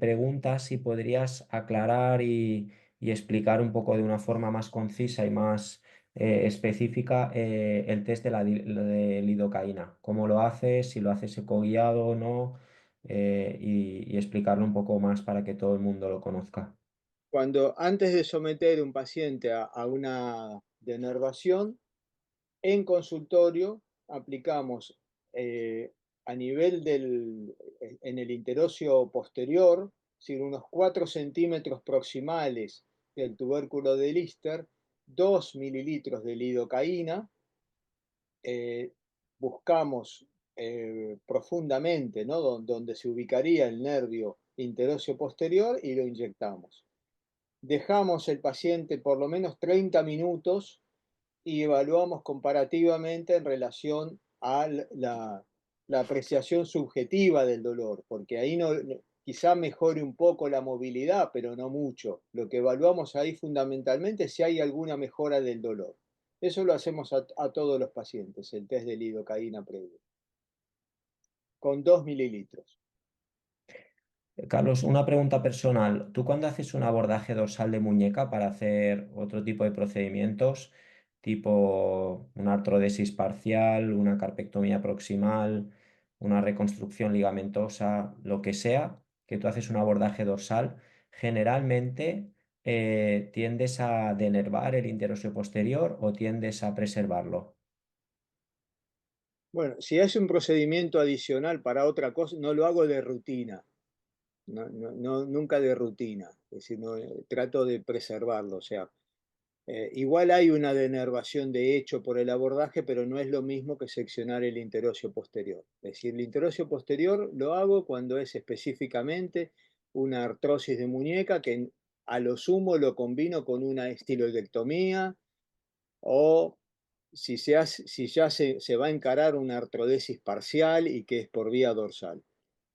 Speaker 2: pregunta si podrías aclarar y explicar un poco de una forma más concisa y más específica el test de lidocaína. ¿Cómo lo haces? Si lo haces ecoguiado o no. Y explicarlo un poco más para que todo el mundo lo conozca.
Speaker 1: Cuando antes de someter un paciente a una denervación, en consultorio aplicamos a nivel en el interóseo posterior, es unos 4 centímetros proximales del tubérculo de Lister, 2 mililitros de lidocaína, buscamos profundamente, ¿no? Donde se ubicaría el nervio interóseo posterior y lo inyectamos. Dejamos el paciente por lo menos 30 minutos y evaluamos comparativamente en relación a la apreciación subjetiva del dolor, porque ahí quizá mejore un poco la movilidad, pero no mucho. Lo que evaluamos ahí fundamentalmente es si hay alguna mejora del dolor. Eso lo hacemos a todos los pacientes, el test de lidocaína previo, con 2 mililitros.
Speaker 2: Carlos, una pregunta personal. ¿Tú cuando haces un abordaje dorsal de muñeca para hacer otro tipo de procedimientos, tipo una artrodesis parcial, una carpectomía proximal, una reconstrucción ligamentosa, lo que sea, que tú haces un abordaje dorsal, generalmente tiendes a denervar el interóseo posterior o tiendes a preservarlo?
Speaker 1: Bueno, si es un procedimiento adicional para otra cosa, no lo hago de rutina. Nunca de rutina, es decir, trato de preservarlo, o sea, igual hay una denervación de hecho por el abordaje, pero no es lo mismo que seccionar el interóseo posterior. Es decir, el interóseo posterior lo hago cuando es específicamente una artrosis de muñeca que a lo sumo lo combino con una estiloidectomía o si ya se va a encarar una artrodesis parcial y que es por vía dorsal,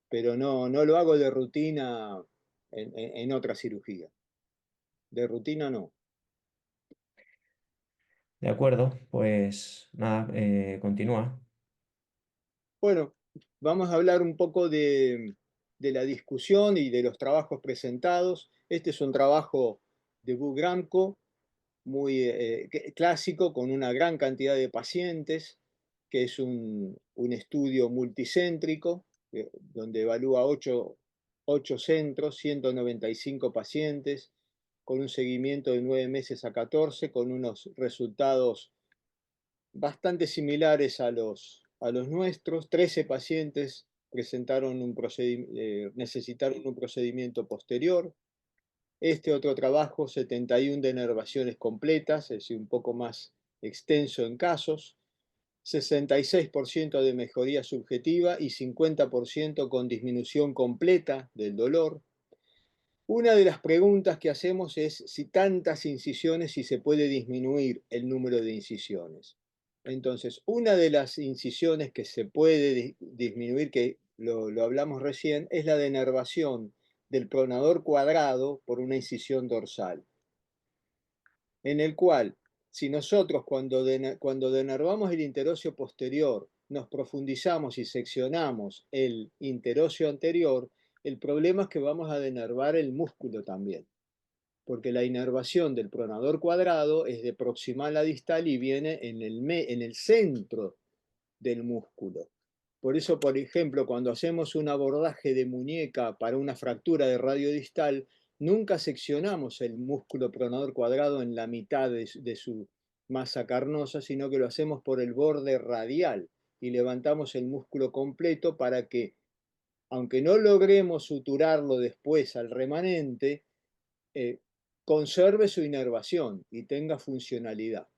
Speaker 1: pero no lo hago de rutina en otra cirugía. De rutina no.
Speaker 2: De acuerdo, pues nada, continúa.
Speaker 1: Bueno, vamos a hablar un poco de la discusión y de los trabajos presentados. Este es un trabajo de Bugramco, muy clásico, con una gran cantidad de pacientes, que es un estudio multicéntrico, donde evalúa 8 centros, 195 pacientes, con un seguimiento de 9 meses a 14, con unos resultados bastante similares a los nuestros. 13 pacientes necesitaron un procedimiento posterior. Este otro trabajo, 71 denervaciones completas, es decir, un poco más extenso en casos, 66% de mejoría subjetiva y 50% con disminución completa del dolor. Una de las preguntas que hacemos es si tantas incisiones, si se puede disminuir el número de incisiones. Entonces, una de las incisiones que se puede disminuir, que lo hablamos recién, es la denervación del pronador cuadrado por una incisión dorsal, en el cual, si nosotros cuando denervamos el interóseo posterior, nos profundizamos y seccionamos el interóseo anterior, el problema es que vamos a denervar el músculo también, porque la inervación del pronador cuadrado es de proximal a distal y viene en el centro del músculo. Por eso, por ejemplo, cuando hacemos un abordaje de muñeca para una fractura de radio distal, nunca seccionamos el músculo pronador cuadrado en la mitad de su masa carnosa, sino que lo hacemos por el borde radial y levantamos el músculo completo para que, aunque no logremos suturarlo después al remanente, eh, conserve su inervación y tenga funcionalidad.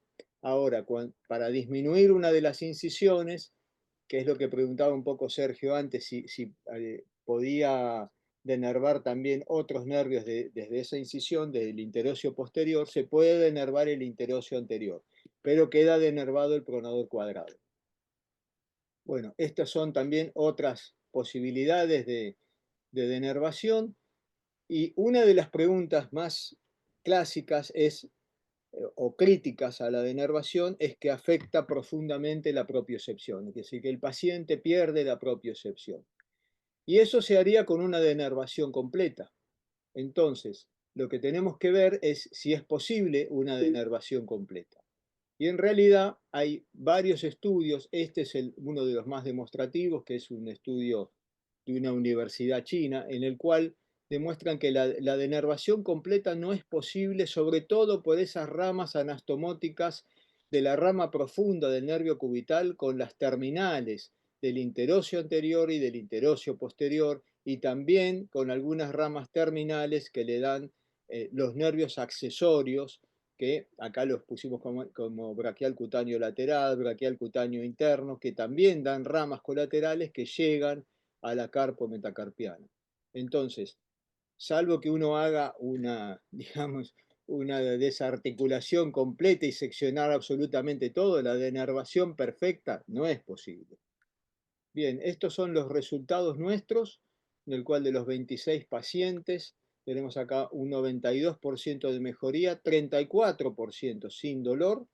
Speaker 1: Ahora, para disminuir una de las incisiones, que es lo que preguntaba un poco Sergio antes, si podía denervar también otros nervios desde esa incisión, del interóseo posterior, se puede denervar el interóseo anterior, pero queda denervado el pronador cuadrado. Bueno, estas son también otras posibilidades de denervación. Y una de las preguntas más clásicas es, o críticas a la denervación, es que afecta profundamente la propiocepción, es decir, que el paciente pierde la propiocepción. Y eso se haría con una denervación completa. Entonces, lo que tenemos que ver es si es posible una denervación completa. Y en realidad hay varios estudios, este es uno de los más demostrativos, que es un estudio de una universidad china, en el cual demuestran que la denervación completa no es posible, sobre todo por esas ramas anastomóticas de la rama profunda del nervio cubital con las terminales del interocio anterior y del interocio posterior, y también con algunas ramas terminales que le dan los nervios accesorios, que acá los pusimos como braquial cutáneo lateral, braquial cutáneo interno, que también dan ramas colaterales que llegan a la carpo metacarpiana. Entonces, salvo que uno haga una, digamos, una desarticulación completa y seccionar absolutamente todo, la denervación perfecta no es posible. Bien, estos son los resultados nuestros, en el cual de los 26 pacientes tenemos acá un 92% de mejoría, 34% sin dolor.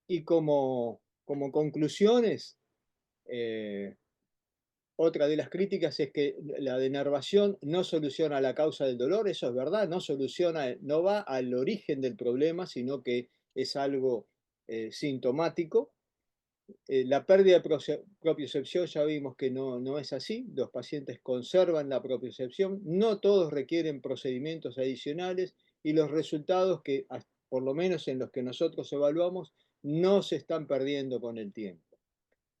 Speaker 1: Y como conclusiones, otra de las críticas es que la denervación no soluciona la causa del dolor, eso es verdad, no va al origen del problema, sino que es algo sintomático. La pérdida de propiocepción ya vimos que no es así, los pacientes conservan la propiocepción, no todos requieren procedimientos adicionales y los resultados que, por lo menos en los que nosotros evaluamos, no se están perdiendo con el tiempo.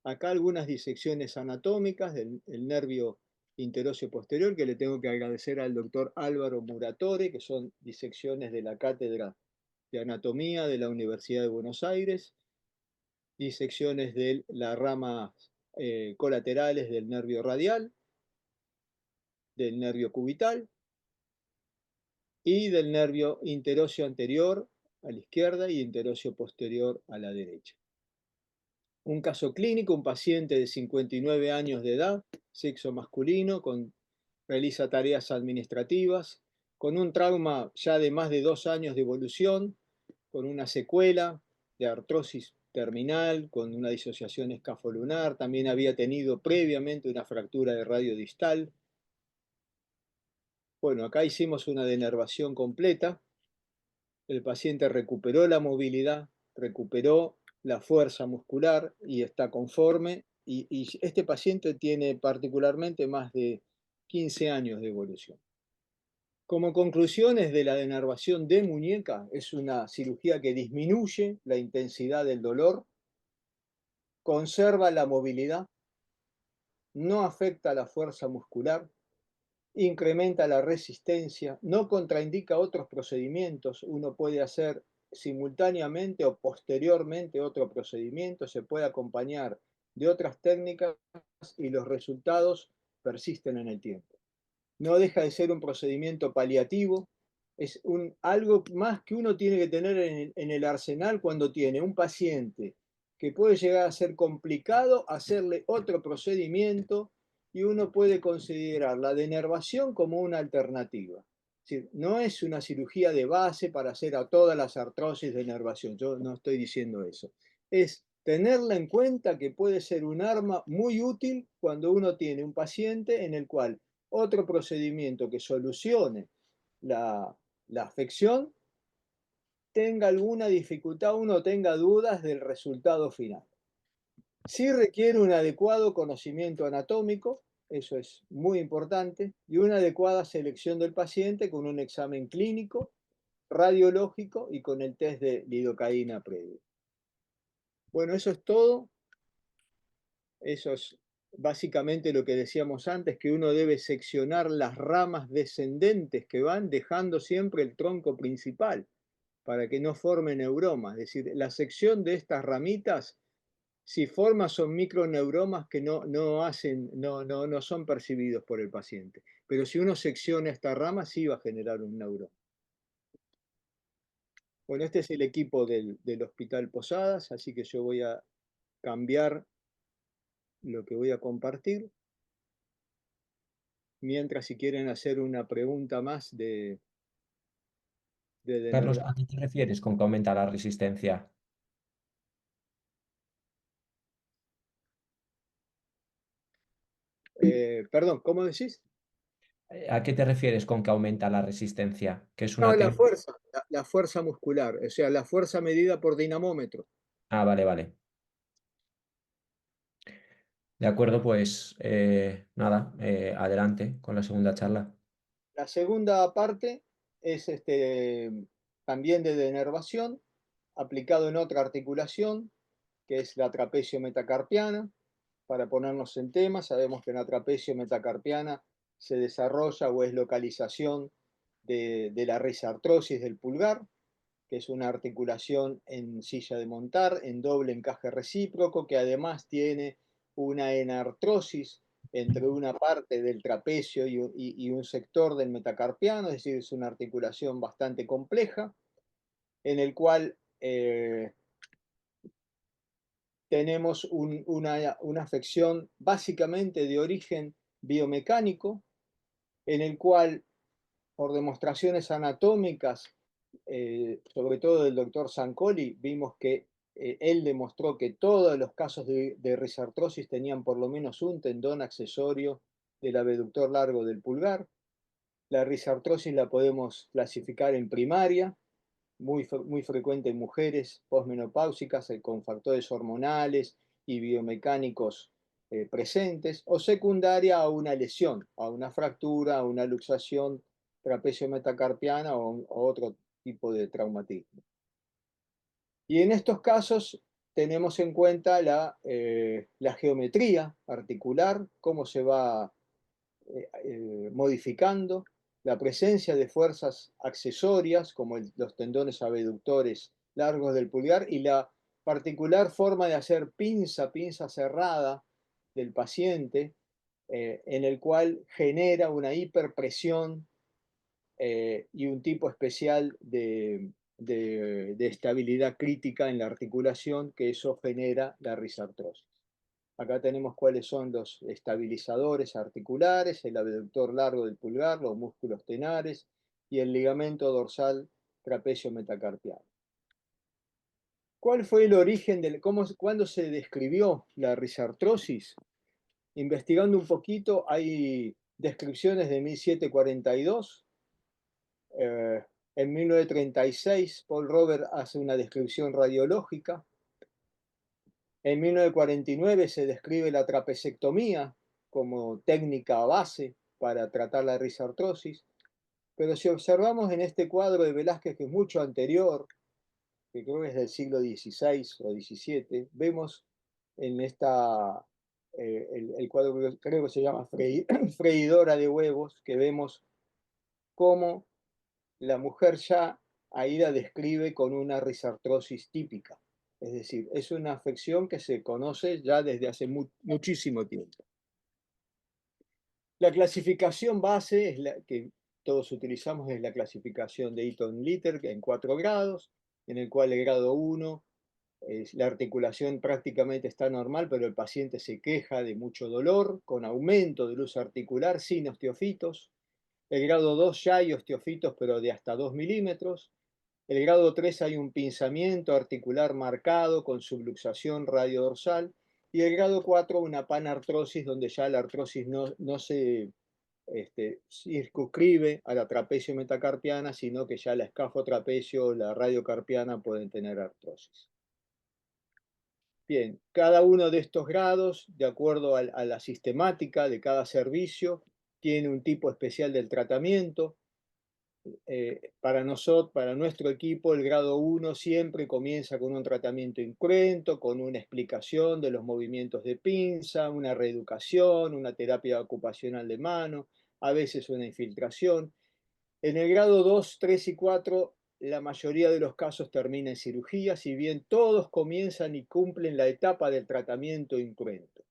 Speaker 1: Acá algunas disecciones anatómicas del nervio interóseo posterior, que le tengo que agradecer al doctor Álvaro Muratore, que son disecciones de la Cátedra de Anatomía de la Universidad de Buenos Aires, disecciones de las ramas colaterales del nervio radial, del nervio cubital y del nervio interóseo anterior a la izquierda y interóseo posterior a la derecha. Un caso clínico, un paciente de 59 años de edad, sexo masculino, realiza tareas administrativas, con un trauma ya de más de 2 años de evolución, con una secuela de artrosis terminal, con una disociación escafolunar, también había tenido previamente una fractura de radio distal. Bueno, acá hicimos una denervación completa, el paciente recuperó la movilidad, recuperó la fuerza muscular y está conforme, y este paciente tiene particularmente más de 15 años de evolución. Como conclusiones de la denervación de muñeca, es una cirugía que disminuye la intensidad del dolor, conserva la movilidad, no afecta la fuerza muscular, incrementa la resistencia, no contraindica otros procedimientos, uno puede hacer simultáneamente o posteriormente otro procedimiento, se puede acompañar de otras técnicas y los resultados persisten en el tiempo. No deja de ser un procedimiento paliativo, es algo más que uno tiene que tener en el arsenal cuando tiene un paciente que puede llegar a ser complicado hacerle otro procedimiento y uno puede considerar la denervación como una alternativa. Es decir, no es una cirugía de base para hacer a todas las artrosis de denervación, yo no estoy diciendo eso. Es tenerla en cuenta que puede ser un arma muy útil cuando uno tiene un paciente en el cual otro procedimiento que solucione la afección tenga alguna dificultad, uno tenga dudas del resultado final. Sí requiere un adecuado conocimiento anatómico, eso es muy importante, y una adecuada selección del paciente con un examen clínico, radiológico y con el test de lidocaína previo. Bueno, eso es todo. Eso es básicamente lo que decíamos antes, que uno debe seccionar las ramas descendentes que van dejando siempre el tronco principal para que no forme neuromas. Es decir, la sección de estas ramitas, si forma, son microneuromas que no son percibidos por el paciente. Pero si uno secciona esta rama, sí va a generar un neuroma. Bueno, este es el equipo del Hospital Posadas, así que yo voy a cambiar lo que voy a compartir. Mientras, si quieren hacer una pregunta más de
Speaker 2: Carlos,
Speaker 1: denervación.
Speaker 2: ¿a qué te refieres con que aumenta la resistencia?
Speaker 1: Perdón, ¿cómo decís?
Speaker 2: ¿A qué te refieres con que aumenta la resistencia? ¿Que es
Speaker 1: No,
Speaker 2: una
Speaker 1: la
Speaker 2: técnica?
Speaker 1: fuerza, la fuerza muscular, o sea, la fuerza medida por dinamómetro.
Speaker 2: Ah, vale, vale. De acuerdo, pues nada, adelante con la segunda charla.
Speaker 1: La segunda parte es también de denervación, aplicado en otra articulación, que es la trapecio metacarpiana. Para ponernos en tema, sabemos que en la trapecio metacarpiana se desarrolla o es localización de la risartrosis del pulgar, que es una articulación en silla de montar, en doble encaje recíproco, que además tiene una enartrosis entre una parte del trapecio y un sector del metacarpiano, es decir, es una articulación bastante compleja, en el cual tenemos una afección básicamente de origen biomecánico, en el cual, por demostraciones anatómicas, sobre todo del doctor Zancoli, vimos que él demostró que todos los casos de risartrosis tenían por lo menos un tendón accesorio del abductor largo del pulgar. La risartrosis la podemos clasificar en primaria, muy frecuente en mujeres posmenopáusicas con factores hormonales y biomecánicos presentes, o secundaria a una lesión, a una fractura, a una luxación trapecio metacarpiana o otro tipo de traumatismo. Y en estos casos tenemos en cuenta la geometría articular, cómo se va modificando, la presencia de fuerzas accesorias como los tendones abductores largos del pulgar y la particular forma de hacer pinza cerrada del paciente, en el cual genera una hiperpresión y un tipo especial de estabilidad crítica en la articulación, que eso genera la risartrosis. Acá tenemos cuáles son los estabilizadores articulares, el abductor largo del pulgar, los músculos tenares y el ligamento dorsal trapecio metacarpiano. ¿Cuál fue el origen cuándo se describió la risartrosis? Investigando un poquito, hay descripciones de 1742. En 1936, Paul Robert hace una descripción radiológica. En 1949 se describe la trapecectomía como técnica base para tratar la risartrosis, pero si observamos en este cuadro de Velázquez, que es mucho anterior, que creo que es del siglo XVI o XVII, vemos en el cuadro que creo que se llama Freidora de huevos, que vemos cómo la mujer ya ahí la describe con una risartrosis típica. Es decir, es una afección que se conoce ya desde hace muchísimo tiempo. La clasificación base es la que todos utilizamos, es la clasificación de Eaton-Litter en 4 grados, en el cual el grado 1 la articulación prácticamente está normal, pero el paciente se queja de mucho dolor, con aumento de luz articular, sin osteofitos. El grado 2 ya hay osteofitos, pero de hasta 2 milímetros. El grado 3 hay un pinzamiento articular marcado con subluxación radiodorsal. Y el grado 4 una panartrosis, donde ya la artrosis no se circunscribe a la trapecio metacarpiana, sino que ya la escafotrapecio o la radiocarpiana pueden tener artrosis. Bien, cada uno de estos grados, de acuerdo a la sistemática de cada servicio, tiene un tipo especial del tratamiento. Para nosotros, para nuestro equipo, el grado 1 siempre comienza con un tratamiento incruento, con una explicación de los movimientos de pinza, una reeducación, una terapia ocupacional de mano, a veces una infiltración. En el grado 2, 3 y 4, la mayoría de los casos termina en cirugía, si bien todos comienzan y cumplen la etapa del tratamiento incruento.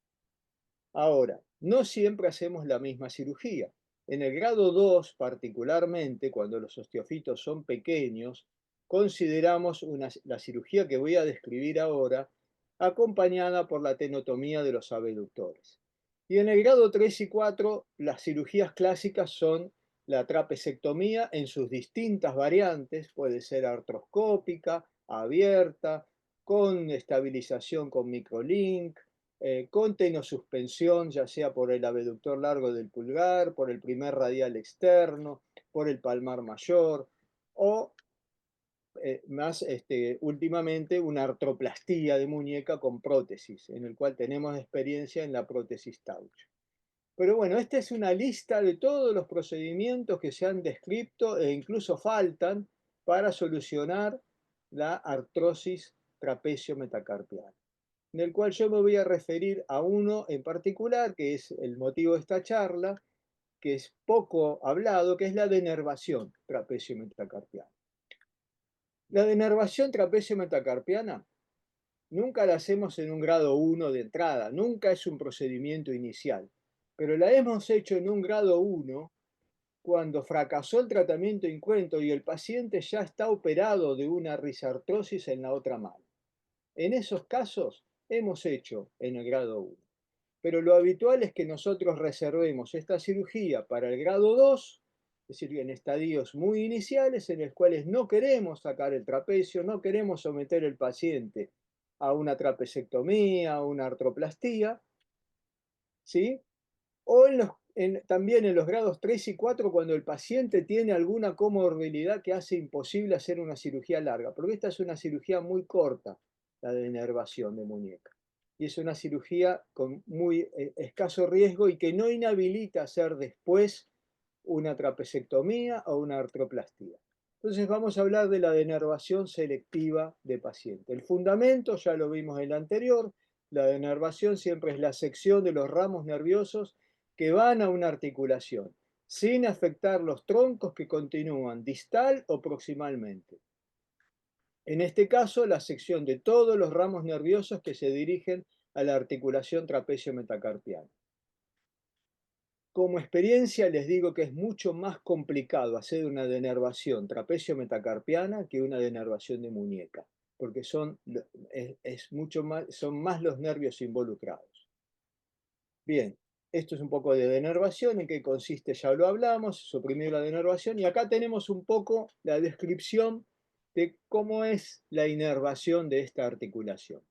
Speaker 1: Ahora, no siempre hacemos la misma cirugía. En el grado 2, particularmente, cuando los osteofitos son pequeños, consideramos la cirugía que voy a describir ahora acompañada por la tenotomía de los abductores. Y en el grado 3 y 4, las cirugías clásicas son la trapecectomía en sus distintas variantes, puede ser artroscópica, abierta, con estabilización con microlink, con tenosuspensión, ya sea por el abductor largo del pulgar, por el primer radial externo, por el palmar mayor, o más últimamente una artroplastía de muñeca con prótesis, en el cual tenemos experiencia en la prótesis Tauch. Pero bueno, esta es una lista de todos los procedimientos que se han descrito e incluso faltan para solucionar la artrosis trapecio metacarpiana, en el cual yo me voy a referir a uno en particular, que es el motivo de esta charla, que es poco hablado, que es la denervación trapecio metacarpiana. La denervación trapecio metacarpiana nunca la hacemos en un grado 1 de entrada, nunca es un procedimiento inicial, pero la hemos hecho en un grado 1 cuando fracasó el tratamiento incruento y el paciente ya está operado de una risartrosis en la otra mano. En esos casos hemos hecho en el grado 1, pero lo habitual es que nosotros reservemos esta cirugía para el grado 2, es decir, en estadios muy iniciales en los cuales no queremos sacar el trapecio, no queremos someter al paciente a una trapecectomía, a una artroplastía, ¿sí? O también en los grados 3 y 4 cuando el paciente tiene alguna comorbilidad que hace imposible hacer una cirugía larga, porque esta es una cirugía muy corta, la de denervación de muñeca. Y es una cirugía con muy escaso riesgo y que no inhabilita hacer después una trapecectomía o una artroplastía. Entonces vamos a hablar de la denervación selectiva de paciente. El fundamento ya lo vimos en el anterior, la denervación siempre es la sección de los ramos nerviosos que van a una articulación, sin afectar los troncos que continúan distal o proximalmente. En este caso, la sección de todos los ramos nerviosos que se dirigen a la articulación trapecio metacarpiana. Como experiencia les digo que es mucho más complicado hacer una denervación trapecio metacarpiana que una denervación de muñeca, porque son más los nervios involucrados. Bien, esto es un poco de denervación, en qué consiste ya lo hablamos, suprimir la denervación, y acá tenemos un poco la descripción de cómo es la inervación de esta articulación.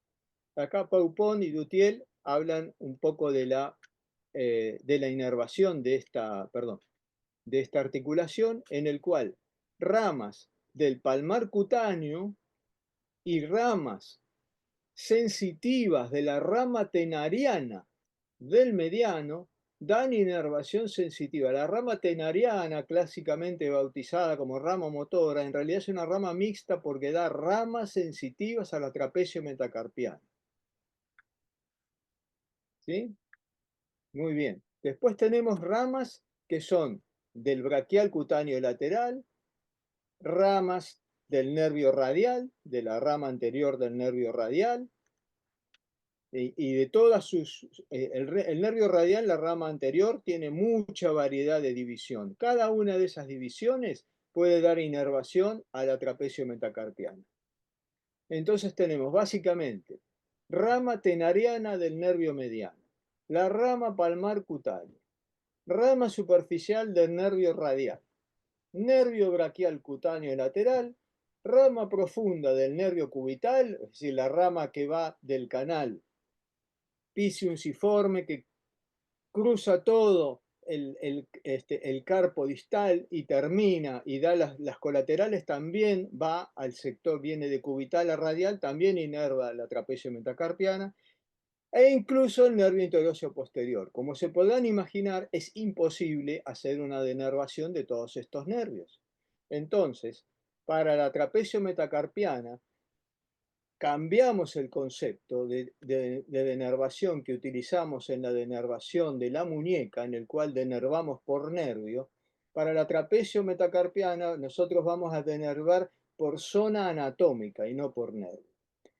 Speaker 1: Acá Paupon y Dutiel hablan un poco de la inervación de esta articulación, en el cual ramas del palmar cutáneo y ramas sensitivas de la rama tenariana del mediano dan inervación sensitiva. La rama tenariana, clásicamente bautizada como rama motora, en realidad es una rama mixta porque da ramas sensitivas a la trapecio metacarpiana. ¿Sí? Muy bien. Después tenemos ramas que son del braquial cutáneo lateral, ramas del nervio radial, de la rama anterior del nervio radial, y de todas el nervio radial, la rama anterior, tiene mucha variedad de división. Cada una de esas divisiones puede dar inervación a la trapecio metacarpiana. Entonces tenemos básicamente rama tenariana del nervio mediano, la rama palmar cutáneo, rama superficial del nervio radial, nervio braquial cutáneo lateral, rama profunda del nervio cubital, es decir, la rama que va del canal pisiunciforme que cruza todo el carpo distal y termina y da las colaterales, también va al sector, viene de cubital a radial, también inerva la trapecio metacarpiana, e incluso el nervio interóseo posterior. Como se podrán imaginar, es imposible hacer una denervación de todos estos nervios. Entonces, para la trapecio metacarpiana, cambiamos el concepto de denervación que utilizamos en la denervación de la muñeca, en el cual denervamos por nervio. Para la trapecio metacarpiana, nosotros vamos a denervar por zona anatómica y no por nervio.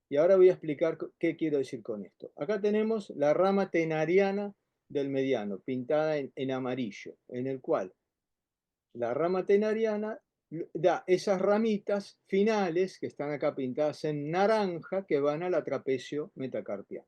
Speaker 1: Y ahora voy a explicar qué quiero decir con esto. Acá tenemos la rama tenariana del mediano, pintada en amarillo, en el cual la rama tenariana da esas ramitas finales que están acá pintadas en naranja que van a la trapecio metacarpiana.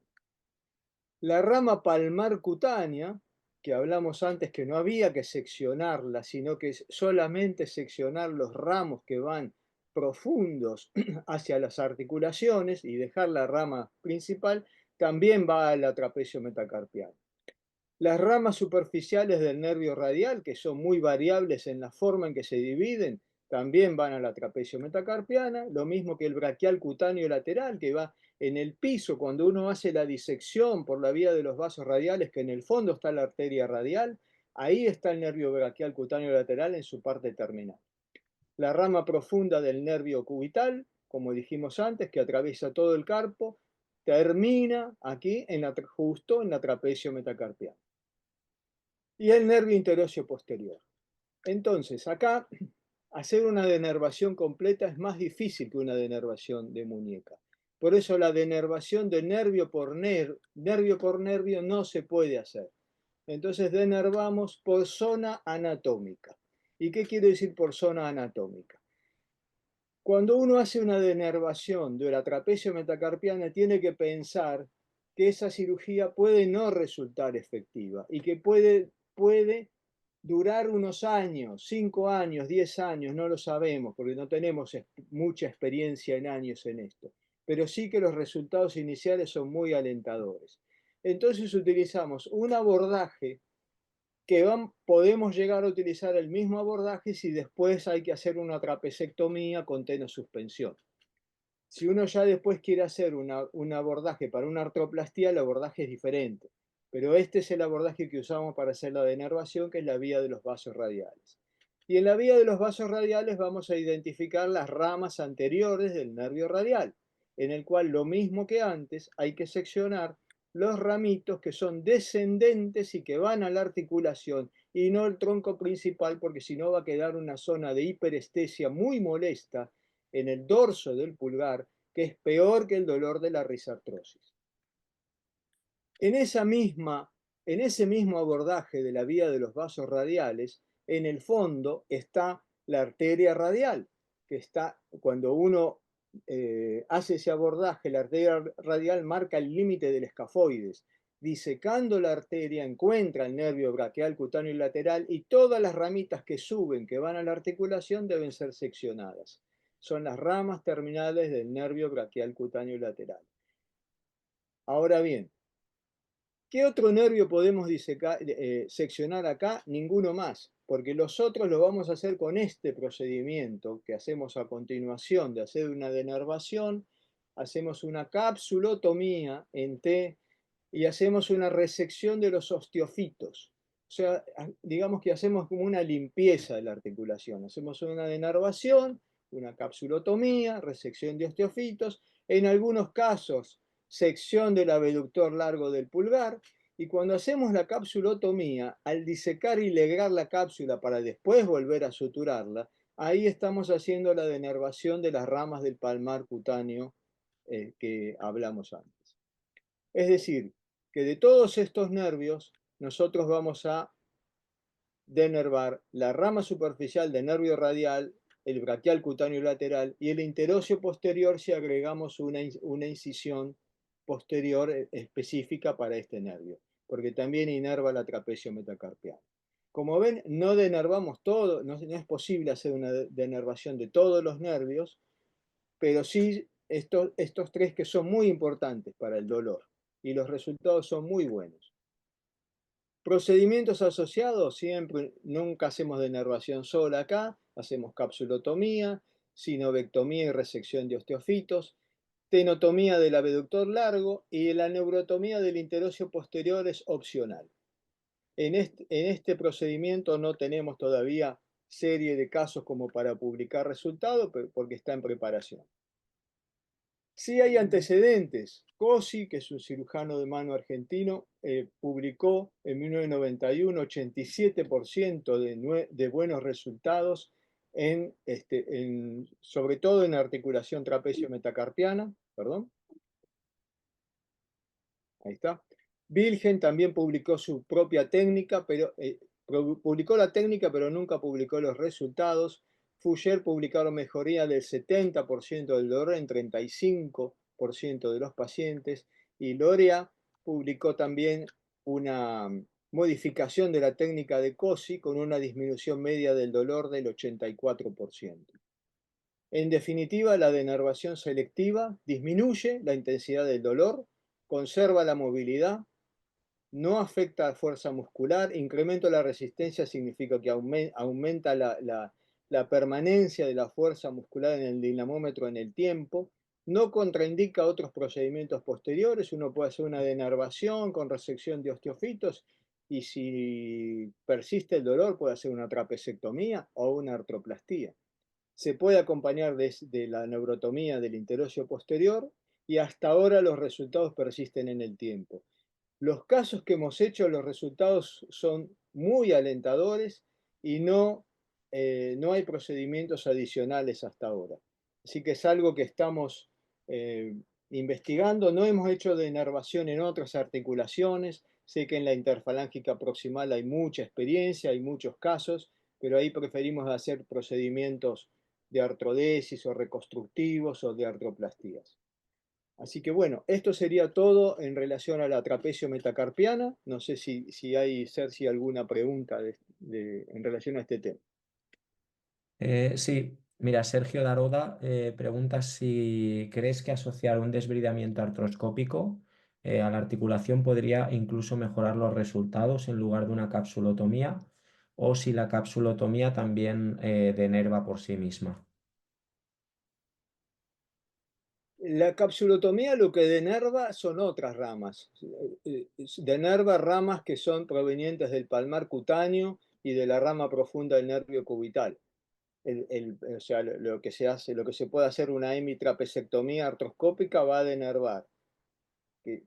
Speaker 1: La rama palmar cutánea, que hablamos antes que no había que seccionarla, sino que solamente seccionar los ramos que van profundos hacia las articulaciones y dejar la rama principal, también va a la trapecio metacarpiana. Las ramas superficiales del nervio radial, que son muy variables en la forma en que se dividen, también van a la trapecio metacarpiana, lo mismo que el braquial cutáneo lateral, que va en el piso cuando uno hace la disección por la vía de los vasos radiales, que en el fondo está la arteria radial, ahí está el nervio braquial cutáneo lateral en su parte terminal. La rama profunda del nervio cubital, como dijimos antes, que atraviesa todo el carpo, termina aquí justo en la trapecio metacarpiana. Y el nervio interóseo posterior. Entonces, acá hacer una denervación completa es más difícil que una denervación de muñeca. Por eso la denervación de nervio por nervio no se puede hacer. Entonces denervamos por zona anatómica. ¿Y qué quiere decir por zona anatómica? Cuando uno hace una denervación de la trapecio metacarpiana, tiene que pensar que esa cirugía puede no resultar efectiva y que puede durar unos años, 5 años, 10 años, no lo sabemos porque no tenemos mucha experiencia en años en esto, pero sí que los resultados iniciales son muy alentadores. Entonces utilizamos un abordaje que podemos llegar a utilizar el mismo abordaje si después hay que hacer una trapecectomía con tenosuspensión. Si uno ya después quiere hacer un abordaje para una artroplastía, el abordaje es diferente. Pero este es el abordaje que usamos para hacer la denervación, que es la vía de los vasos radiales. Y en la vía de los vasos radiales vamos a identificar las ramas anteriores del nervio radial, en el cual lo mismo que antes hay que seccionar los ramitos que son descendentes y que van a la articulación y no el tronco principal, porque si no va a quedar una zona de hiperestesia muy molesta en el dorso del pulgar, que es peor que el dolor de la risartrosis. En ese mismo abordaje de la vía de los vasos radiales, en el fondo está la arteria radial, que está, cuando uno hace ese abordaje, la arteria radial marca el límite del escafoides. Disecando la arteria encuentra el nervio braquial cutáneo y lateral y todas las ramitas que suben, que van a la articulación, deben ser seccionadas. Son las ramas terminales del nervio braquial cutáneo y lateral. Ahora bien, ¿qué otro nervio podemos seccionar acá? Ninguno más, porque los otros lo vamos a hacer con este procedimiento que hacemos a continuación de hacer una denervación. Hacemos una capsulotomía en T y hacemos una resección de los osteofitos. O sea, digamos que hacemos como una limpieza de la articulación. Hacemos una denervación, una capsulotomía, resección de osteofitos, en algunos casos sección del abductor largo del pulgar, y cuando hacemos la capsulotomía, al disecar y legar la cápsula para después volver a suturarla, ahí estamos haciendo la denervación de las ramas del palmar cutáneo que hablamos antes. Es decir, que de todos estos nervios, nosotros vamos a denervar la rama superficial del nervio radial, el braquial cutáneo lateral y el interóseo posterior si agregamos una incisión posterior específica para este nervio, porque también inerva la trapecio metacarpiana. Como ven, no denervamos todo, no es posible hacer una denervación de todos los nervios, pero sí estos tres que son muy importantes para el dolor y los resultados son muy buenos. Procedimientos asociados, siempre, nunca hacemos denervación sola acá, hacemos capsulotomía, sinovectomía y resección de osteofitos, tenotomía del abductor largo y la neurotomía del interóseo posterior es opcional. En este procedimiento no tenemos todavía serie de casos como para publicar resultados, porque está en preparación. Sí hay antecedentes. Cosi, que es un cirujano de mano argentino, publicó en 1991 87% de buenos resultados, sobre todo en articulación trapecio-metacarpiana. Perdón. Ahí está. Wilhelm también publicó su propia técnica, pero publicó la técnica, pero nunca publicó los resultados. Foucher publicaron mejoría del 70% del dolor en 35% de los pacientes y Lorea publicó también una modificación de la técnica de COSI con una disminución media del dolor del 84%. En definitiva, la denervación selectiva disminuye la intensidad del dolor, conserva la movilidad, no afecta a fuerza muscular, incremento la resistencia significa que aumenta la permanencia de la fuerza muscular en el dinamómetro en el tiempo, no contraindica otros procedimientos posteriores, uno puede hacer una denervación con resección de osteofitos y si persiste el dolor puede hacer una trapecectomía o una artroplastía. Se puede acompañar de la neurotomía del interóseo posterior y hasta ahora los resultados persisten en el tiempo. Los casos que hemos hecho, los resultados son muy alentadores y no hay procedimientos adicionales hasta ahora. Así que es algo que estamos eh, investigando. No hemos hecho denervación en otras articulaciones. Sé que en la interfalángica proximal hay mucha experiencia, hay muchos casos, pero ahí preferimos hacer procedimientos de artrodesis o reconstructivos o de artroplastías. Así que bueno, esto sería todo en relación a la trapecio metacarpiana. No sé si hay, Sergi, alguna pregunta en relación a este tema.
Speaker 2: Sí, mira, Sergio Daroda pregunta si crees que asociar un desbridamiento artroscópico a la articulación podría incluso mejorar los resultados en lugar de una capsulotomía o si la capsulotomía también denerva por sí misma.
Speaker 1: La capsulotomía lo que denerva son otras ramas. Denerva ramas que son provenientes del palmar cutáneo y de la rama profunda del nervio cubital. O sea, lo que se hace, lo que se puede hacer una hemitrapecectomía artroscópica va a denervar.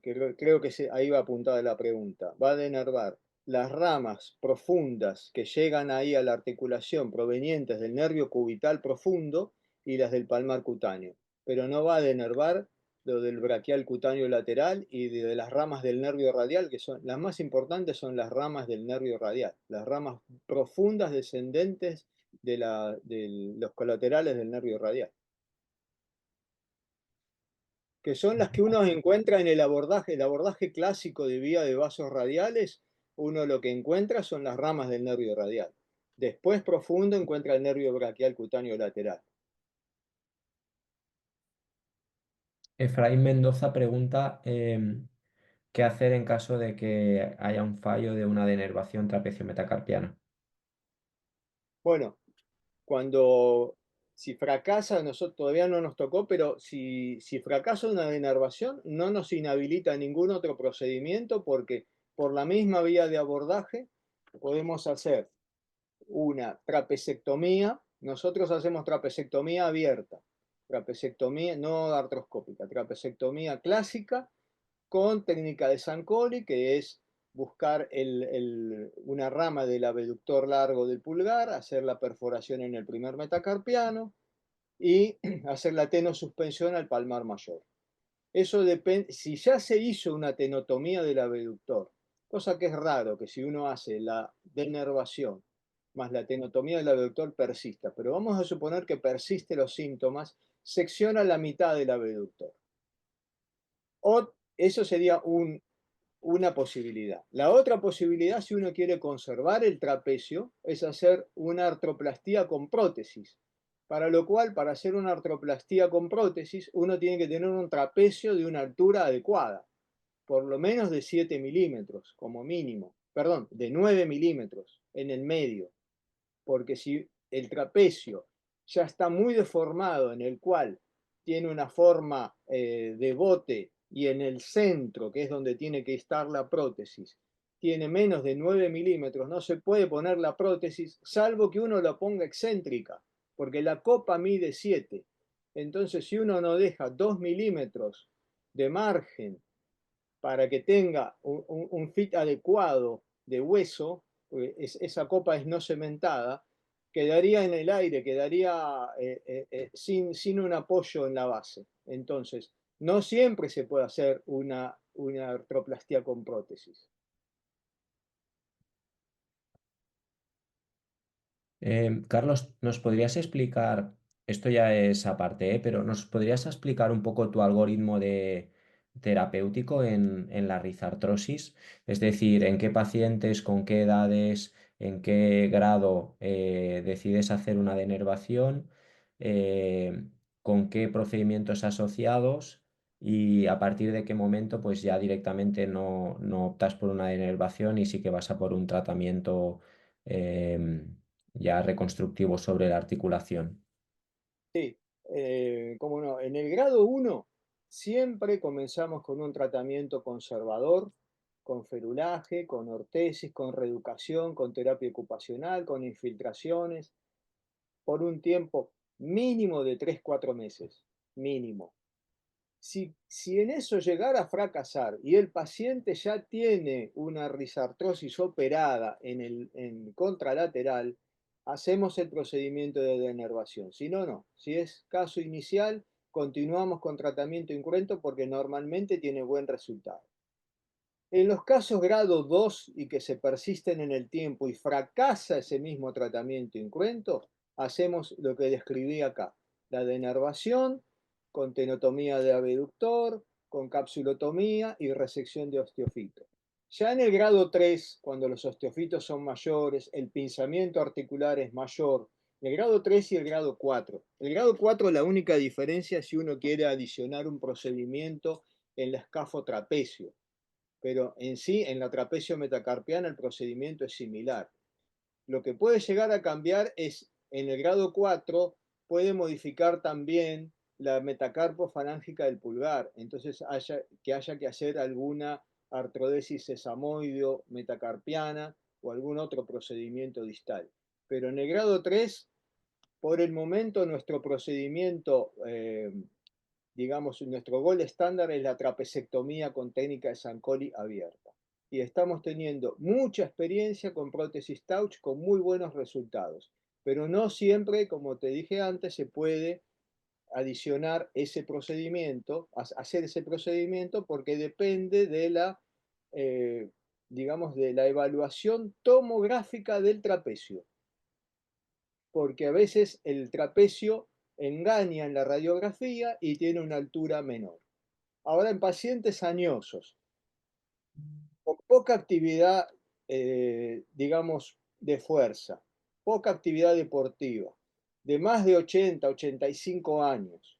Speaker 1: Creo que ahí va apuntada la pregunta. Va a denervar las ramas profundas que llegan ahí a la articulación provenientes del nervio cubital profundo y las del palmar cutáneo, pero no va a denervar lo del braquial cutáneo lateral y de las ramas del nervio radial, que son las más importantes, son las ramas del nervio radial, las ramas profundas descendentes de los colaterales del nervio radial, que son las que uno encuentra en el abordaje clásico de vía de vasos radiales, uno lo que encuentra son las ramas del nervio radial. Después profundo encuentra el nervio braquial cutáneo lateral.
Speaker 2: Efraín Mendoza pregunta qué hacer en caso de que haya un fallo de una denervación trapecio-metacarpiana.
Speaker 1: Bueno, si fracasa, nosotros todavía no nos tocó, pero si fracasa una denervación, no nos inhabilita ningún otro procedimiento porque por la misma vía de abordaje podemos hacer una trapecectomía. Nosotros hacemos trapecectomía abierta, trapecectomía no artroscópica, trapecectomía clásica con técnica de Sancoli, que es buscar una rama del abductor largo del pulgar, hacer la perforación en el primer metacarpiano y hacer la tenosuspensión al palmar mayor. Eso depende, si ya se hizo una tenotomía del abductor, cosa que es raro, que si uno hace la denervación más la tenotomía del abductor persista, pero vamos a suponer que persiste los síntomas, secciona la mitad del abductor. O eso sería una posibilidad. La otra posibilidad, si uno quiere conservar el trapecio, es hacer una artroplastía con prótesis. Para lo cual, para hacer una artroplastía con prótesis, uno tiene que tener un trapecio de una altura adecuada, por lo menos de 7 milímetros, como mínimo. Perdón, de 9 milímetros en el medio. Porque si el trapecio ya está muy deformado, en el cual tiene una forma de bote y en el centro, que es donde tiene que estar la prótesis, tiene menos de 9 milímetros, no se puede poner la prótesis, salvo que uno la ponga excéntrica, porque la copa mide 7. Entonces, si uno no deja 2 milímetros de margen para que tenga un fit adecuado de hueso, esa copa es no cementada, quedaría en el aire, quedaría sin un apoyo en la base. Entonces, no siempre se puede hacer una artroplastía con prótesis.
Speaker 2: Carlos, ¿nos podrías explicar, esto ya es aparte, pero ¿nos podrías explicar un poco tu algoritmo de terapéutico en la rizartrosis? Es decir, ¿en qué pacientes, con qué edades, en qué grado decides hacer una denervación? eh, ¿Con qué procedimientos asociados? Y a partir de qué momento, pues ya directamente no optas por una denervación y sí que vas a por un tratamiento ya reconstructivo sobre la articulación.
Speaker 1: Sí, cómo no. En el grado uno siempre comenzamos con un tratamiento conservador, con ferulaje, con ortesis, con reeducación, con terapia ocupacional, con infiltraciones, por un tiempo mínimo de 3 4 meses, mínimo. Si en eso llegara a fracasar y el paciente ya tiene una risartrosis operada en contralateral, hacemos el procedimiento de denervación. Si no, no. Si es caso inicial, continuamos con tratamiento incruento porque normalmente tiene buen resultado. En los casos grado 2 y que se persisten en el tiempo y fracasa ese mismo tratamiento incruento, hacemos lo que describí acá, la denervación con tenotomía de abductor, con capsulotomía y resección de osteofito. Ya en el grado 3, cuando los osteofitos son mayores, el pinzamiento articular es mayor, el grado 3 y el grado 4. El grado 4, la única diferencia es si uno quiere adicionar un procedimiento en la escafotrapecio, pero en sí, en la trapecio metacarpiana el procedimiento es similar. Lo que puede llegar a cambiar es, en el grado 4 puede modificar también la metacarpo falángica del pulgar, entonces haya que hacer alguna artrodesis sesamoideo metacarpiana o algún otro procedimiento distal. Pero en el grado 3, por el momento, nuestro procedimiento digamos, nuestro gol estándar es la trapecectomía con técnica de Sancoli abierta. Y estamos teniendo mucha experiencia con prótesis Touch con muy buenos resultados. Pero no siempre, como te dije antes, se puede adicionar ese procedimiento, hacer ese procedimiento, porque depende de la, digamos, de la evaluación tomográfica del trapecio. Porque a veces el trapecio engaña en la radiografía y tiene una altura menor. Ahora, en pacientes añosos, con poca actividad, digamos, de fuerza, poca actividad deportiva, de más de 80, 85 años,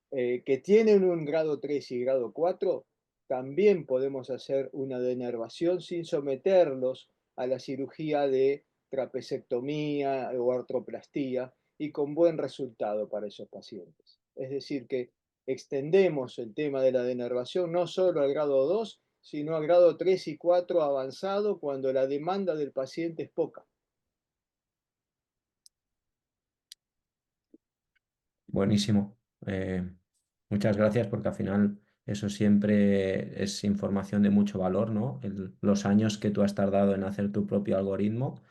Speaker 1: que tienen un grado 3 y grado 4, también podemos hacer una denervación sin someterlos a la cirugía de trapecectomía o artroplastía y con buen resultado para esos pacientes. Es decir, que extendemos el tema de la denervación no solo al grado 2, sino al grado 3 y 4 avanzado cuando la demanda del paciente es poca.
Speaker 2: Buenísimo. Muchas gracias porque al final eso siempre es información de mucho valor, ¿no? Los años que tú has tardado en hacer tu propio algoritmo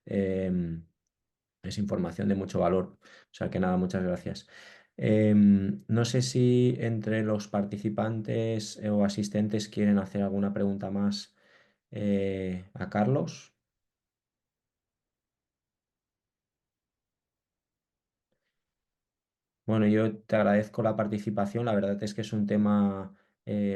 Speaker 2: es información de mucho valor. O sea que nada, muchas gracias. No sé si entre los participantes o asistentes quieren hacer alguna pregunta más a Carlos. Bueno, yo te agradezco la participación. La verdad es que es un tema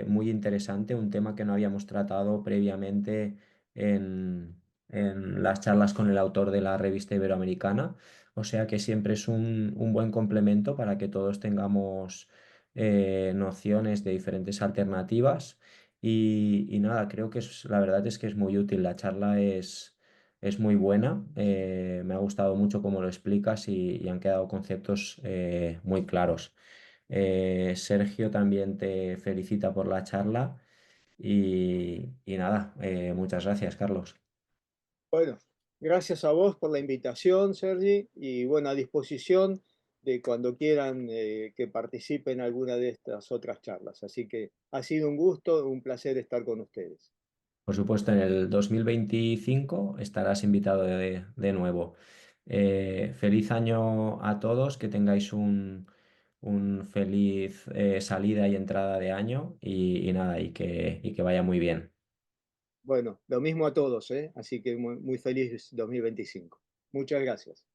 Speaker 2: muy interesante, un tema que no habíamos tratado previamente en las charlas con el autor de la revista Iberoamericana. O sea que siempre es un buen complemento para que todos tengamos nociones de diferentes alternativas. Y nada, creo que la verdad es que es muy útil. La charla es muy buena, me ha gustado mucho cómo lo explicas y han quedado conceptos muy claros. Sergio también te felicita por la charla y nada, muchas gracias, Carlos.
Speaker 1: Bueno, gracias a vos por la invitación, Sergi, y bueno, a disposición de cuando quieran que participe en alguna de estas otras charlas. Así que ha sido un gusto, un placer estar con ustedes.
Speaker 2: Por supuesto, en el 2025 estarás invitado de nuevo. Feliz año a todos, que tengáis un feliz salida y entrada de año y nada, y que vaya muy bien.
Speaker 1: Bueno, lo mismo a todos, ¿eh? Así que muy, muy feliz 2025. Muchas gracias.